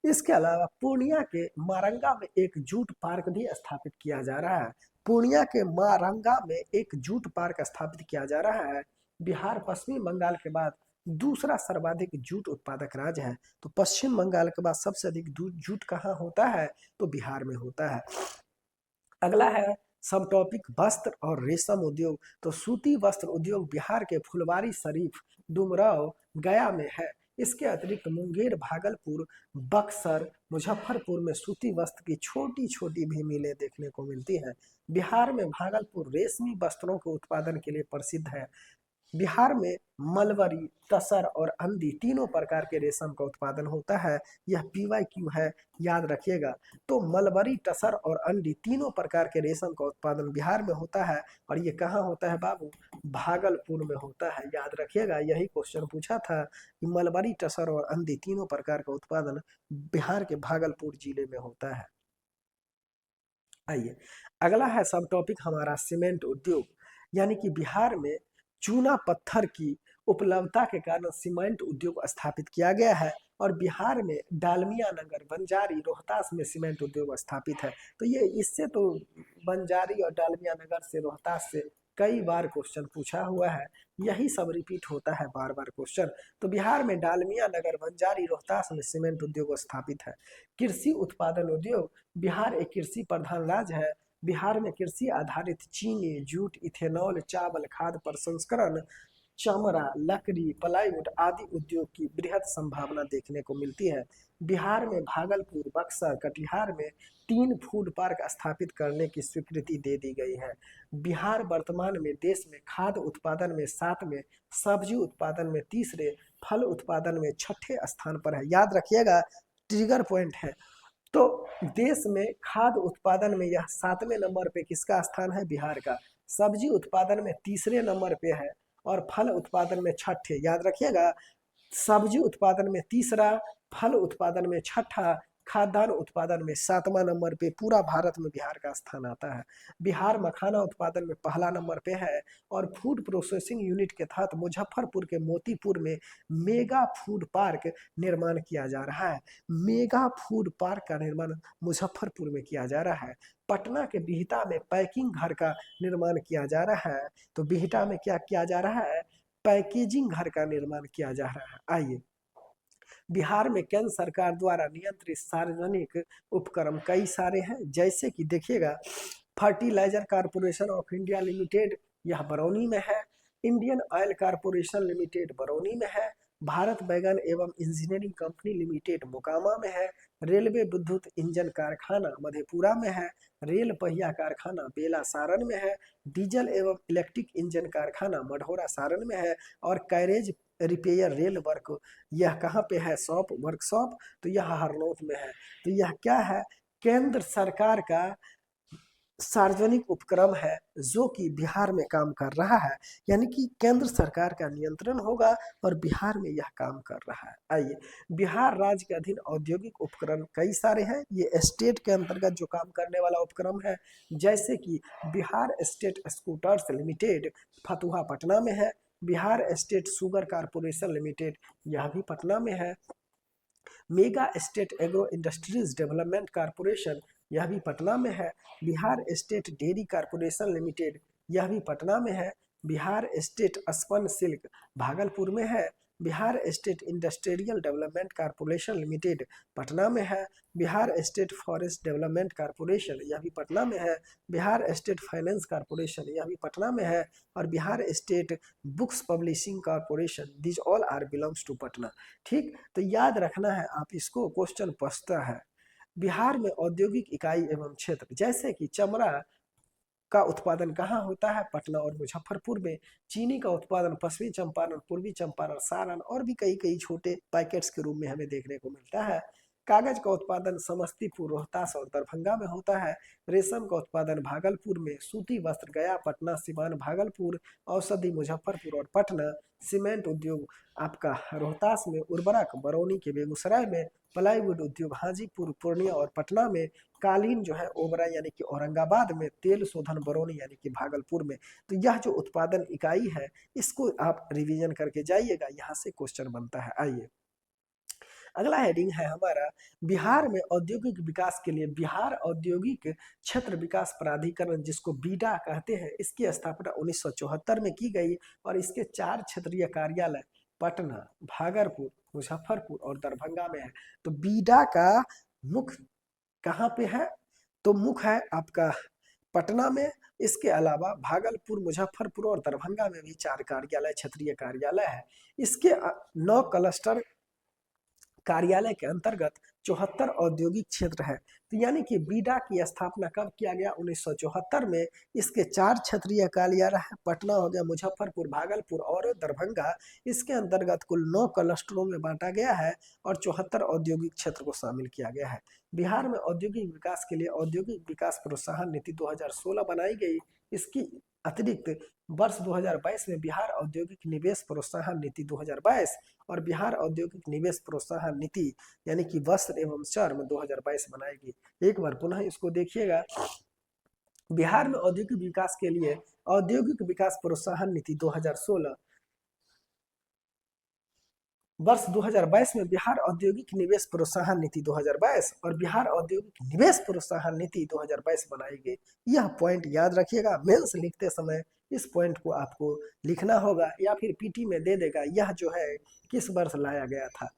इसके अलावा पूर्णिया के मारंगा में एक जूट पार्क भी स्थापित किया जा रहा है। पूर्णिया के मारंगा में एक जूट पार्क स्थापित किया जा रहा है। बिहार पश्चिम बंगाल के बाद दूसरा सर्वाधिक जूट उत्पादक राज्य है। तो पश्चिम बंगाल के बाद सबसे अधिक जूट कहाँ होता है? तो बिहार में होता है। अगला है सब टॉपिक वस्त्र और रेशम उद्योग। तो सूती वस्त्र उद्योग बिहार के फुलवारी शरीफ, डुमराव, गया में है। इसके अतिरिक्त मुंगेर, भागलपुर, बक्सर, मुजफ्फरपुर में सूती वस्त्र की छोटी छोटी भी मिलें देखने को मिलती हैं। बिहार में भागलपुर रेशमी वस्त्रों के उत्पादन के लिए प्रसिद्ध है। बिहार में मलबरी, तसर और अंधी तीनों प्रकार के रेशम का उत्पादन होता है। यह PYQ है, याद रखिएगा। तो मलबरी, तसर और अंडी तीनों प्रकार के रेशम का उत्पादन बिहार में होता है। और ये कहाँ होता है बाबू? भागलपुर में होता है, याद रखिएगा। यही क्वेश्चन पूछा था कि मलबरी, तसर और अंडी तीनों प्रकार का उत्पादन बिहार के भागलपुर जिले में होता है। आइए, अगला है सब टॉपिक हमारा सीमेंट उद्योग। यानी कि बिहार में चूना पत्थर की उपलब्धता के कारण सीमेंट उद्योग स्थापित किया गया है। और बिहार में डालमिया नगर, बंजारी, रोहतास में सीमेंट उद्योग स्थापित है। तो ये इससे तो बंजारी और डालमिया नगर से, रोहतास से कई बार क्वेश्चन पूछा हुआ है। यही सब रिपीट होता है बार बार क्वेश्चन। तो बिहार में डालमिया नगर, बंजारी, रोहतास में सीमेंट उद्योग स्थापित है। कृषि उत्पादन उद्योग, बिहार एक कृषि प्रधान राज्य है। बिहार में कृषि आधारित चीनी, जूट, इथेनॉल, चावल, खाद्य प्रसंस्करण, चमड़ा, लकड़ी, प्लाईवुड आदि उद्योग की बृहद संभावना देखने को मिलती है। बिहार में भागलपुर, बक्सर, कटिहार में 3 फूड पार्क स्थापित करने की स्वीकृति दे दी गई है। बिहार वर्तमान में देश में खाद्य उत्पादन में 7वें, सब्जी उत्पादन में 3रे, फल उत्पादन में 6ठे स्थान पर है। याद रखिएगा, ट्रिगर पॉइंट है। तो देश में खाद्य उत्पादन में यह 7वें नंबर पे किसका स्थान है? बिहार का। सब्जी उत्पादन में 3रे नंबर पे है और फल उत्पादन में 6ठे। याद रखिएगा, सब्जी उत्पादन में 3रा, फल उत्पादन में 6ठा, खाद्यान्न उत्पादन में 7वां नंबर पे पूरा भारत में बिहार का स्थान आता है। बिहार मखाना उत्पादन में पहला नंबर पे है। और फूड प्रोसेसिंग यूनिट के तहत मुजफ्फरपुर के मोतीपुर में मेगा फूड पार्क निर्माण किया जा रहा है। मेगा फूड पार्क का निर्माण मुजफ्फरपुर में किया जा रहा है। पटना के बिहटा में पैकिंग घर का निर्माण किया जा रहा है। तो बिहटा में क्या किया जा रहा है? पैकेजिंग घर का निर्माण किया जा रहा है। आइए, बिहार में केंद्र सरकार द्वारा नियंत्रित सार्वजनिक उपक्रम कई सारे हैं। जैसे कि देखिएगा, Fertilizer Corporation of India Limited, यह बरौनी में है। Indian Oil Corporation Limited Barauni में है। भारत बैगन एवं इंजीनियरिंग कंपनी लिमिटेड मोकामा में है। रेलवे विद्युत इंजन कारखाना मधेपुरा में है। रेल पहिया कारखाना बेला सारण में है। डीजल एवं इलेक्ट्रिक इंजन कारखाना मढ़ौरा सारण में है। और कैरेज रिपेयर रेल वर्क, यह कहाँ पे है? शॉप, वर्कशॉप, तो यह हरनौत में है। तो यह क्या है? केंद्र सरकार का सार्वजनिक उपक्रम है जो कि बिहार में काम कर रहा है। यानी कि केंद्र सरकार का नियंत्रण होगा और बिहार में यह काम कर रहा है। आइए, बिहार राज्य के अधीन औद्योगिक उपक्रम कई सारे हैं। ये स्टेट के अंतर्गत जो काम करने वाला उपक्रम है, जैसे कि Bihar state scooters limited Fatuha Patna में है। Bihar state sugar corporation limited, यह भी पटना में है। Mega state agro industries development corporation, यह भी पटना में है। Bihar state dairy corporation limited, यह भी पटना में है। Bihar state spun silk Bhagalpur में है। Bihar state industrial development corporation limited Patna में है। Bihar state forest development corporation, यह भी पटना में है। बिहार स्टेट फाइनेंस कारपोरेशन, यह भी पटना में है। और Bihar state books publishing corporation, these all are belongs to Patna. ठीक, तो याद रखना है आप इसको, क्वेश्चन पूछता है। बिहार में औद्योगिक इकाई एवं क्षेत्र, जैसे कि चमड़ा का उत्पादन कहाँ होता है? पटना और मुजफ्फरपुर में। चीनी का उत्पादन पश्चिमी चंपारण, पूर्वी चंपारण, सारण और भी कई कई छोटे पैकेट्स के रूप में हमें देखने को मिलता है। कागज का उत्पादन समस्तीपुर, रोहतास और दरभंगा में होता है। रेशम का उत्पादन भागलपुर में। सूती वस्त्र गया, पटना, सिवान, भागलपुर। औषधि मुजफ्फरपुर और पटना। सीमेंट उद्योग आपका रोहतास में। उर्वरक बरौनी के बेगूसराय में। प्लाईवुड उद्योग हाजीपुर, पूर्णिया और पटना में। कालीन जो है ओबरा यानी कि औरंगाबाद में। तेल शोधन बरौनी यानी कि भागलपुर में। तो यह जो उत्पादन इकाई है, इसको आप रिवीजन करके जाइएगा, यहाँ से क्वेश्चन बनता है। आइए, अगला हेडिंग है हमारा, बिहार में औद्योगिक विकास के लिए बिहार औद्योगिक क्षेत्र विकास प्राधिकरण, जिसको बीडा कहते हैं, इसकी स्थापना 1974 में की गई। और इसके 4 क्षेत्रीय कार्यालय पटना, भागलपुर, मुजफ्फरपुर और दरभंगा में है। तो बीडा का मुख्य कहाँ पे है? तो मुख्य है आपका पटना में। इसके अलावा भागलपुर, मुजफ्फरपुर और दरभंगा में भी 4 कार्यालय, क्षेत्रीय कार्यालय है। इसके 9 क्लस्टर कार्यालय के अंतर्गत 74 औद्योगिक क्षेत्र है। तो यानी कि बीडा की स्थापना कब किया गया? 1974 में। इसके 4 क्षेत्रीय कार्यालय है, पटना हो गया, मुजफ्फरपुर, भागलपुर और दरभंगा। इसके अंतर्गत कुल 9 क्लस्टरों में बांटा गया है और 74 औद्योगिक क्षेत्र को शामिल किया गया है। बिहार में औद्योगिक विकास के लिए औद्योगिक विकास प्रोत्साहन नीति 2016 बनाई गई। इसकी अतिरिक्त वर्ष 2022 में बिहार औद्योगिक निवेश प्रोत्साहन नीति 2022 और बिहार औद्योगिक निवेश प्रोत्साहन नीति यानी कि वस्त्र एवं चर्म 2022 बनाएगी। एक बार पुनः इसको देखिएगा। बिहार में औद्योगिक विकास के लिए औद्योगिक विकास प्रोत्साहन नीति 2016, वर्ष 2022 में बिहार औद्योगिक निवेश प्रोत्साहन नीति 2022 और बिहार औद्योगिक निवेश प्रोत्साहन नीति 2022 बनाई गई। यह पॉइंट याद रखिएगा, मेंस लिखते समय इस पॉइंट को आपको लिखना होगा या फिर पीटी में दे देगा यह जो है किस वर्ष लाया गया था।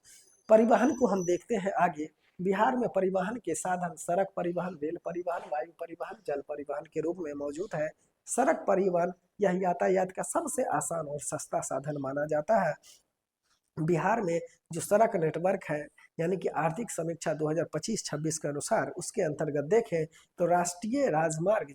परिवहन को हम देखते हैं आगे। बिहार में परिवहन के साधन सड़क परिवहन, रेल परिवहन, वायु परिवहन, जल परिवहन के रूप में मौजूद है। सड़क परिवहन यह यातायात का सबसे आसान और सस्ता साधन माना जाता है। बिहार में जो सड़क नेटवर्क है यानी कि आर्थिक समीक्षा 2025-26 के अनुसार उसके अंतर्गत देखें तो राष्ट्रीय राजमार्ग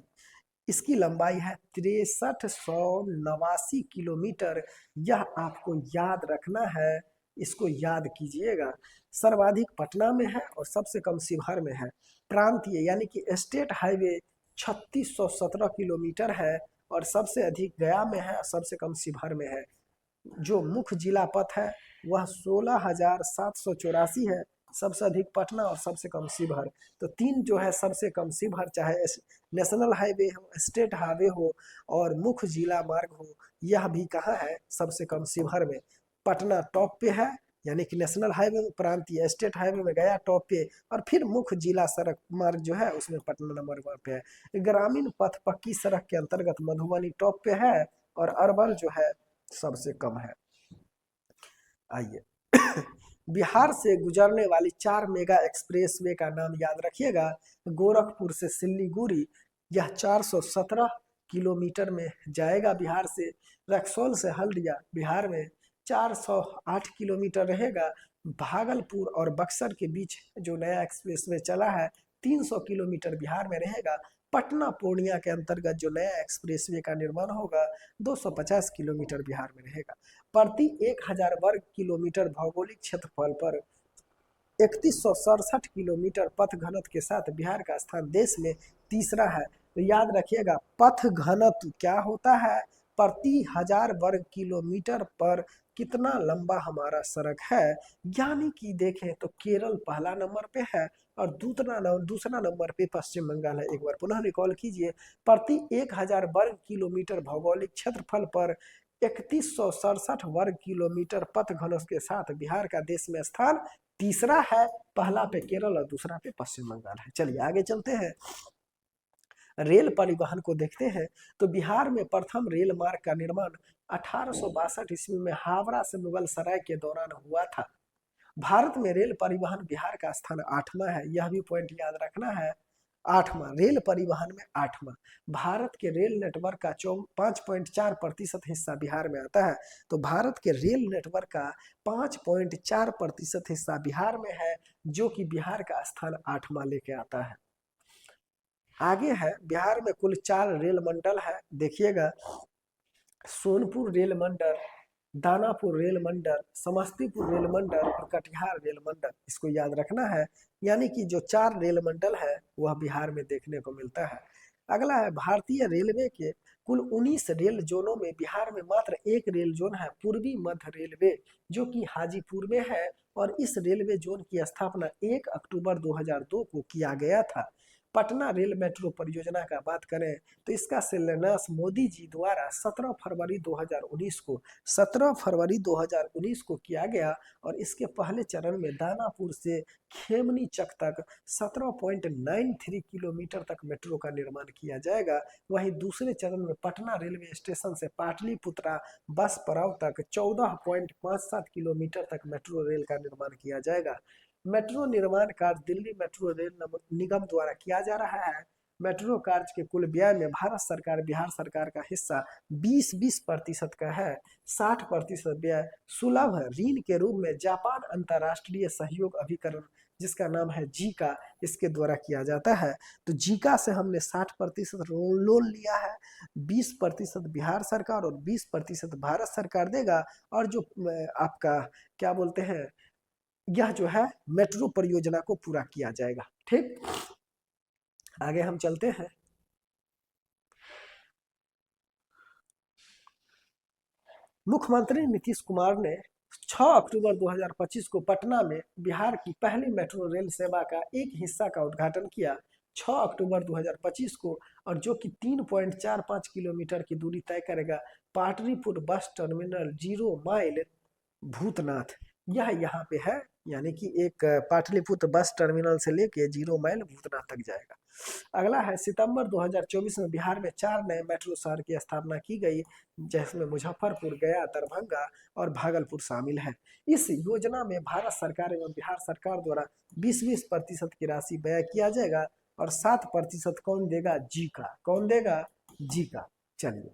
इसकी लंबाई है 6389 किलोमीटर। यह आपको याद रखना है, इसको याद कीजिएगा। सर्वाधिक पटना में है और सबसे कम शिवहर में है। प्रांतीय यानी कि स्टेट हाईवे 3617 किलोमीटर है और सबसे अधिक गया में है और सबसे कम शिवहर में है। जो मुख्य जिला पथ है वह 16,784 है, सबसे अधिक पटना और सबसे कम शिवहर। तो 3 जो है सबसे कम शिवहर, चाहे नेशनल हाईवे हो, स्टेट हाईवे हो और मुख्य जिला मार्ग हो, यह भी कहाँ है? सबसे कम शिवहर में। पटना टॉप पे है यानी कि नेशनल हाईवे में, प्रांतीय स्टेट हाईवे में गया टॉप पे और फिर मुख्य जिला सड़क मार्ग जो है उसमें पटना नंबर 1 पे है। ग्रामीण पथ पक्की सड़क के अंतर्गत मधुबनी टॉप पे है और अर्बन जो है सबसे कम है। आइए बिहार से गुजरने वाली 4 मेगा एक्सप्रेसवे का नाम याद रखिएगा। गोरखपुर से सिल्लीगुड़ी यह 417 किलोमीटर में जाएगा बिहार से। रक्सौल से हल्दिया बिहार में 408 किलोमीटर रहेगा। भागलपुर और बक्सर के बीच जो नया एक्सप्रेसवे चला है 300 किलोमीटर बिहार में रहेगा। पटना पूर्णिया के अंतर्गत जो नया एक्सप्रेसवे का निर्माण होगा 250 किलोमीटर बिहार में रहेगा। प्रति 1000 वर्ग किलोमीटर भौगोलिक क्षेत्रफल पर 3167 किलोमीटर पथ घनत्व के साथ बिहार का स्थान देश में तीसरा है। तो याद रखिएगा पथ घनत्व क्या होता है? प्रति 1000 वर्ग किलोमीटर पर कितना लंबा हमारा सड़क है। यानी कि देखें तो केरल पहला नंबर पे है और दूसरा नंबर पे पश्चिम बंगाल है। एक बार पुनः रिकॉल कीजिए, प्रति 1000 वर्ग किलोमीटर भौगोलिक क्षेत्रफल पर 3167 वर्ग किलोमीटर पथ घनत्व के साथ बिहार का देश में स्थान तीसरा है। पहला पे केरल और दूसरा पे पश्चिम बंगाल है। चलिए आगे चलते हैं, रेल परिवहन को देखते हैं। तो बिहार में प्रथम रेल मार्ग का निर्माण 1862 ईस्वी में हावड़ा से मुगल सराय के दौरान हुआ था। भारत में रेल परिवहन बिहार का स्थान 8वां है, यह भी पॉइंट याद रखना है। 8वां रेल परिवहन में 8वां। भारत के रेल नेटवर्क का 5.4% हिस्सा बिहार में आता है। तो भारत के रेल नेटवर्क का 5.4% हिस्सा बिहार में है, जो कि बिहार का स्थान 8वां लेके आता है। आगे है बिहार में कुल 4 रेल मंडल है, देखिएगा। सोनपुर रेल मंडल, दानापुर रेल मंडल, समस्तीपुर रेल मंडल और कटिहार रेल मंडल, इसको याद रखना है। यानी कि जो 4 रेल मंडल है वह बिहार में देखने को मिलता है। अगला है भारतीय रेलवे के कुल 19 रेल जोनों में बिहार में मात्र एक रेल जोन है, पूर्वी मध्य रेलवे, जो कि हाजीपुर में है और इस रेलवे जोन की स्थापना 1 अक्टूबर 2002 को किया गया था। पटना रेल मेट्रो परियोजना का बात करें तो इसका शिलान्यास मोदी जी द्वारा 17 फरवरी 2019 को किया गया और इसके पहले चरण में दानापुर से खेमनीचक तक 17.93 किलोमीटर तक मेट्रो का निर्माण किया जाएगा। वहीं दूसरे चरण में पटना रेलवे स्टेशन से पाटलिपुत्रा बस पड़ाव तक 14.57 किलोमीटर तक मेट्रो रेल का निर्माण किया जाएगा। मेट्रो निर्माण कार्य दिल्ली मेट्रो रेल निगम द्वारा किया जा रहा है। मेट्रो कार्य के कुल व्यय में भारत सरकार बिहार सरकार का हिस्सा 20-20% का है। 60% व्यय सुलभ ऋण के रूप में जापान अंतर्राष्ट्रीय सहयोग अभिकरण, जिसका नाम है जीका, इसके द्वारा किया जाता है। तो जीका से हमने 60% लोन लिया है, 20% बिहार सरकार और 20% भारत सरकार देगा। और जो आपका क्या बोलते हैं, यह जो है मेट्रो परियोजना को पूरा किया जाएगा। ठीक, आगे हम चलते हैं। मुख्यमंत्री नीतीश कुमार ने 6 अक्टूबर 2025 को पटना में बिहार की पहली मेट्रो रेल सेवा का एक हिस्सा का उद्घाटन किया। 6 अक्टूबर 2025 को, और जो कि 3.45 किलोमीटर की दूरी तय करेगा Pataliputra bus terminal 0 mile Bhootnath. यह यहाँ पे है, यानी कि एक पाटलिपुत्र बस टर्मिनल से लेके 0 माइल भूतनाथ तक जाएगा। अगला है, सितंबर 2024 में बिहार में 4 नए मेट्रो शहर की स्थापना की गई, जिसमें मुजफ्फरपुर, गया, दरभंगा और भागलपुर शामिल है। इस योजना में भारत सरकार एवं बिहार सरकार द्वारा 20-20% की राशि व्यय किया जाएगा और 7% कौन देगा? जीका। कौन देगा? जीका। चलिए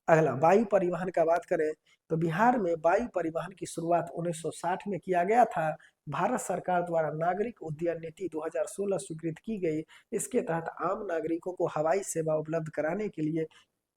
अगला, वायु परिवहन का बात करें तो बिहार में वायु परिवहन की शुरुआत 1960 में किया गया था। भारत सरकार द्वारा नागरिक उड्डयन नीति 2016 स्वीकृत की गई। इसके तहत आम नागरिकों को हवाई सेवा उपलब्ध कराने के लिए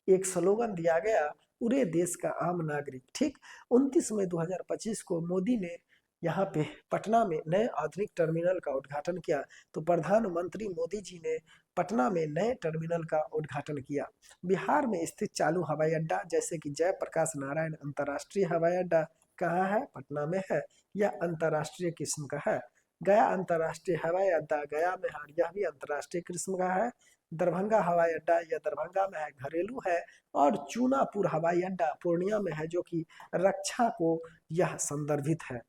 एक स्लोगन दिया गया, पूरे देश का आम नागरिक। ठीक, 29 मई 2025 को मोदी ने यहाँ पे पटना में नए आधुनिक टर्मिनल का उद्घाटन किया। तो प्रधानमंत्री मोदी जी ने पटना में नए टर्मिनल का उद्घाटन किया। बिहार में स्थित चालू हवाई अड्डा जैसे कि जयप्रकाश नारायण अंतर्राष्ट्रीय हवाई अड्डा कहाँ है? पटना में है। यह अंतर्राष्ट्रीय किस्म का है। गया अंतर्राष्ट्रीय हवाई अड्डा गया में है, यह भी अंतर्राष्ट्रीय किस्म का है। दरभंगा हवाई अड्डा यह दरभंगा में है, घरेलू है। और चूनापुर हवाई अड्डा पूर्णिया में है, जो कि रक्षा को यह संदर्भित है।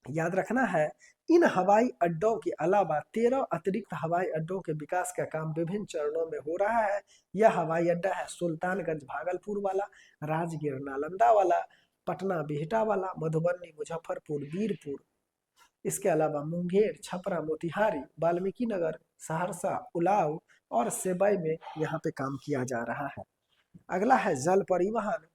याद रखना है, इन हवाई अड्डों के अलावा 13 अतिरिक्त हवाई अड्डों के विकास का काम विभिन्न चरणों में हो रहा है। यह हवाई अड्डा है सुल्तानगंज भागलपुर वाला, राजगीर नालंदा वाला, पटना बिहटा वाला, मधुबनी मुजफ्फरपुर बीरपुर, इसके अलावा मुंगेर, छपरा, मोतिहारी, वाल्मीकि नगर, सहरसा, उलाव और सेबई में यहाँ पे काम किया जा रहा है। अगला है जल परिवहन।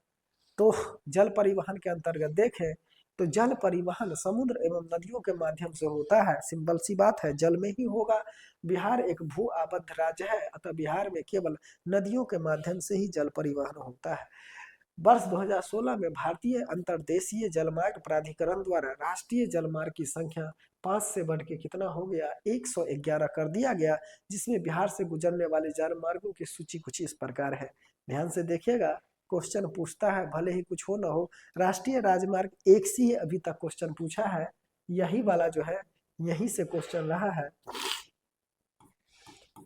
तो जल परिवहन के अंतर्गत देखें तो जल परिवहन समुद्र एवं नदियों के माध्यम से होता है। सिंपल सी बात है, जल में ही होगा। बिहार एक भू आबद्ध राज्य है, अतः बिहार में केवल नदियों के माध्यम से ही जल परिवहन होता है। वर्ष 2016 में भारतीय अंतर्देशीय जलमार्ग प्राधिकरण द्वारा राष्ट्रीय जलमार्ग की संख्या 5 से बढ़ के कितना हो गया? 111 कर दिया गया, जिसमें बिहार से गुजरने वाले जलमार्गों की सूची कुछ इस प्रकार है। ध्यान से देखिएगा, क्वेश्चन पूछता है, भले ही कुछ हो ना हो। राष्ट्रीय राजमार्ग 1 से ही अभी तक क्वेश्चन पूछा है, यही वाला जो है यहीं से क्वेश्चन रहा है,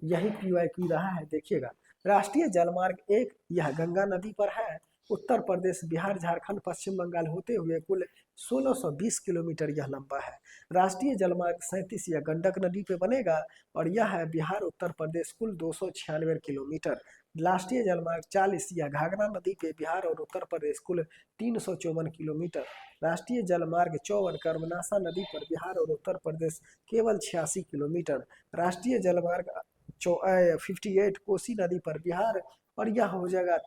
यही PYQ रहा है। देखिएगा, राष्ट्रीय जलमार्ग 1 यह गंगा नदी पर है। उत्तर प्रदेश, बिहार, झारखंड, पश्चिम बंगाल होते हुए कुल 1620 किलोमीटर यह लंबा है। राष्ट्रीय जलमार्ग 37 यह गंडक नदी पे बनेगा और यह है बिहार उत्तर प्रदेश, कुल 296 किलोमीटर। राष्ट्रीय जलमार्ग 40 यह घाघरा नदी पे बिहार और उत्तर प्रदेश, कुल 354 किलोमीटर। राष्ट्रीय जलमार्ग 54 कर्मनाशा नदी पर बिहार और उत्तर प्रदेश, केवल 86 किलोमीटर। राष्ट्रीय जलमार्ग 58 कोसी नदी पर बिहार, और यह हो जाएगा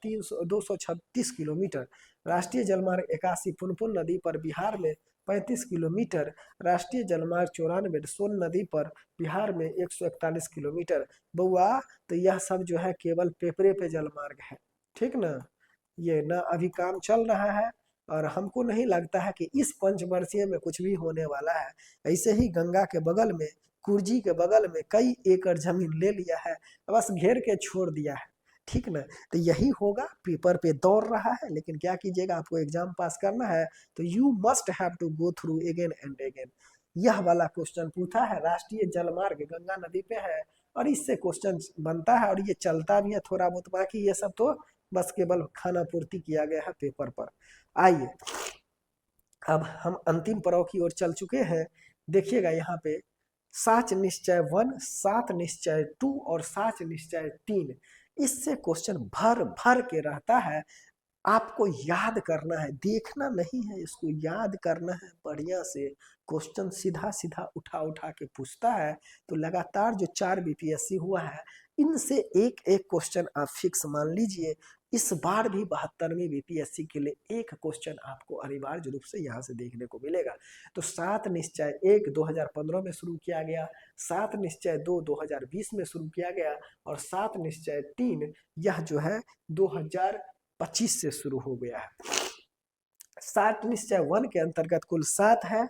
236 किलोमीटर। राष्ट्रीय जलमार्ग 81 पुनपुन नदी पर बिहार में 35 किलोमीटर। राष्ट्रीय जलमार्ग 94 सोन नदी पर बिहार में 141 किलोमीटर। बउआ, तो यह सब जो है केवल पेपरे पे जलमार्ग है, ठीक ना? ये ना अभी काम चल रहा है, और हमको नहीं लगता है कि इस पंचवर्षीय में कुछ भी होने वाला है। ऐसे ही गंगा के बगल में, कुर्जी के बगल में कई एकड़ जमीन ले लिया है, बस घेर के छोड़ दिया है, ठीक ना? तो यही होगा, पेपर पे दौड़ रहा है, लेकिन क्या कीजिएगा, आपको एग्जाम पास करना है तो you must have to go through again and again. यह वाला क्वेश्चन पूछा है, राष्ट्रीय जलमार्ग गंगा नदी पे है, और इससे क्वेश्चन बनता है, और ये चलता भी है थोड़ा बहुत। बाकी ये सब तो बस केवल खाना पूर्ति किया गया है पेपर पर। आइए, अब हम अंतिम पड़ाव की ओर चल चुके हैं। देखिएगा यहाँ पे, साच निश्चय 1, सात निश्चय 2 और साच निश्चय 3, इससे क्वेश्चन भर भर के रहता है। आपको याद करना है, देखना नहीं है, इसको याद करना है बढ़िया से। क्वेश्चन सीधा सीधा उठा उठा के पूछता है। तो लगातार जो 4 बीपीएससी हुआ है, इनसे एक एक क्वेश्चन आप फिक्स मान लीजिए। इस बार भी 72वीं बीपीएससी के लिए एक क्वेश्चन आपको अनिवार्य रूप से यहाँ से देखने को मिलेगा। तो 7 निश्चय 1 2015 में शुरू किया गया, 7 निश्चय 2 2020 में शुरू किया गया, और 7 निश्चय 3 यह जो है 2025 से शुरू हो गया है। 7 निश्चय 1 के अंतर्गत कुल 7 है।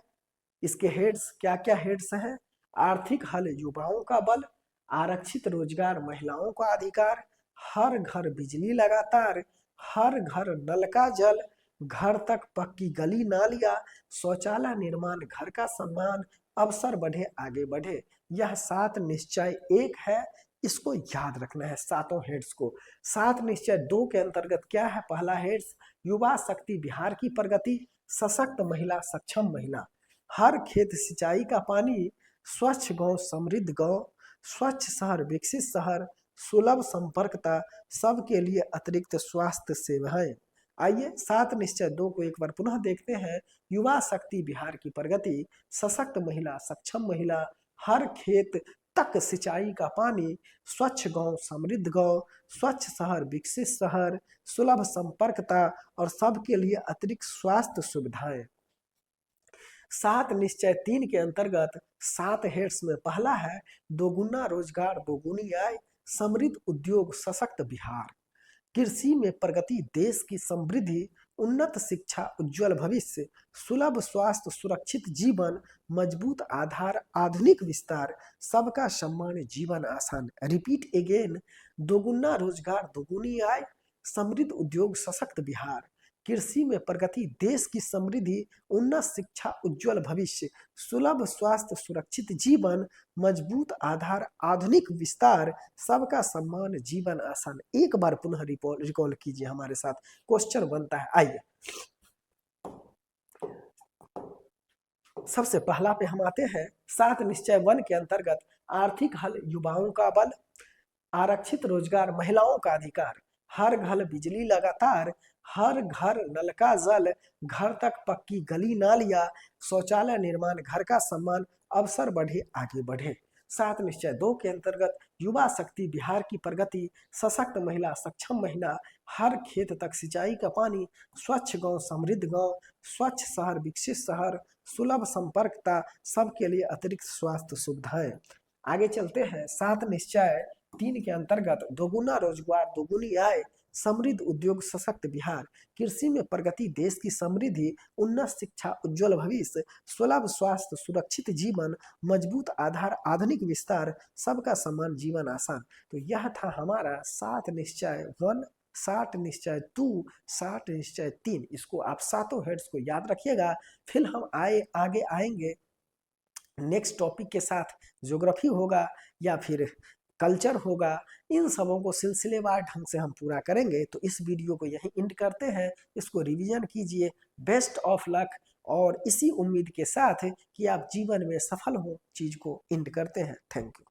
इसके हेड्स क्या क्या हेड्स हैं? आर्थिक हल युवाओं का बल, आरक्षित रोजगार महिलाओं का अधिकार, हर घर बिजली लगातार, हर घर नल का जल, घर तक पक्की गली नालियां, शौचालय निर्माण घर का सम्मान, अवसर बढ़े आगे बढ़े। यह 7 निश्चय 1 है। इसको याद रखना है सातों हेड्स को। 7 निश्चय 2 के अंतर्गत क्या है? पहला हेड्स युवा शक्ति बिहार की प्रगति, सशक्त महिला सक्षम महिला, हर खेत सिंचाई का पानी, स्वच्छ गांव समृद्ध गांव, स्वच्छ शहर विकसित शहर, सुलभ संपर्कता, सबके लिए अतिरिक्त स्वास्थ्य सेवाएं। आइए 7 निश्चय 2 को एक बार पुनः देखते हैं। युवा शक्ति बिहार की प्रगति, सशक्त महिला सक्षम महिला, हर खेत तक सिंचाई का पानी, स्वच्छ गांव समृद्ध गांव, स्वच्छ शहर विकसित शहर, सुलभ संपर्कता और सबके लिए अतिरिक्त स्वास्थ्य सुविधाएं। 7 निश्चय 3 के अंतर्गत 7 हेड्स में पहला है दोगुना रोजगार दोगुनी आय, समृद्ध उद्योग सशक्त बिहार, कृषि में प्रगति देश की समृद्धि, उन्नत शिक्षा उज्जवल भविष्य, सुलभ स्वास्थ्य सुरक्षित जीवन, मजबूत आधार आधुनिक विस्तार, सबका सम्मान जीवन आसान। रिपीट अगेन, दोगुना रोजगार दोगुनी आय, समृद्ध उद्योग सशक्त बिहार, कृषि में प्रगति देश की समृद्धि, उन्नत शिक्षा उज्जवल भविष्य, सुलभ स्वास्थ्य सुरक्षित जीवन, मजबूत आधार आधुनिक विस्तार, सबका सम्मान जीवन आसान। एक बार पुनः रिकॉल कीजिए हमारे साथ, क्वेश्चन बनता है। आइए सबसे पहला पे हम आते हैं। 7 निश्चय 1 के अंतर्गत आर्थिक हल युवाओं का बल, आरक्षित रोजगार महिलाओं का अधिकार, हर घर बिजली लगातार, हर घर नल का जल, घर तक पक्की गली नालियां, शौचालय निर्माण घर का सम्मान, अवसर बढ़े आगे बढ़े। 7 निश्चय 2 के अंतर्गत युवा शक्ति बिहार की प्रगति, सशक्त महिला सक्षम महिला, हर खेत तक सिंचाई का पानी, स्वच्छ गांव समृद्ध गांव, स्वच्छ शहर विकसित शहर, सुलभ संपर्कता, सबके लिए अतिरिक्त स्वास्थ्य सुविधाएं। आगे चलते हैं। 7 निश्चय 3 के अंतर्गत दोगुना रोजगार दोगुनी आय, समृद्ध उद्योग सशक्त बिहार, कृषि में प्रगति देश की समृद्धि, उन्नत शिक्षा उज्जवल भविष्य, सुलभ स्वास्थ्य सुरक्षित जीवन, मजबूत आधार आधुनिक विस्तार, सबका सम्मान जीवन आसान। तो यह था हमारा 7 निश्चय 1, 7 निश्चय 2, 7 निश्चय 3। इसको आप सातों हेड्स को याद रखिएगा। फिर हम आगे आएंगे नेक्स्ट टॉपिक के साथ। ज्योग्राफी होगा या फिर कल्चर होगा, इन सबों को सिलसिलेवार ढंग से हम पूरा करेंगे। तो इस वीडियो को यहीं एंड करते हैं। इसको रिवीजन कीजिए। बेस्ट ऑफ लक, और इसी उम्मीद के साथ कि आप जीवन में सफल हो, चीज को एंड करते हैं। Thank you.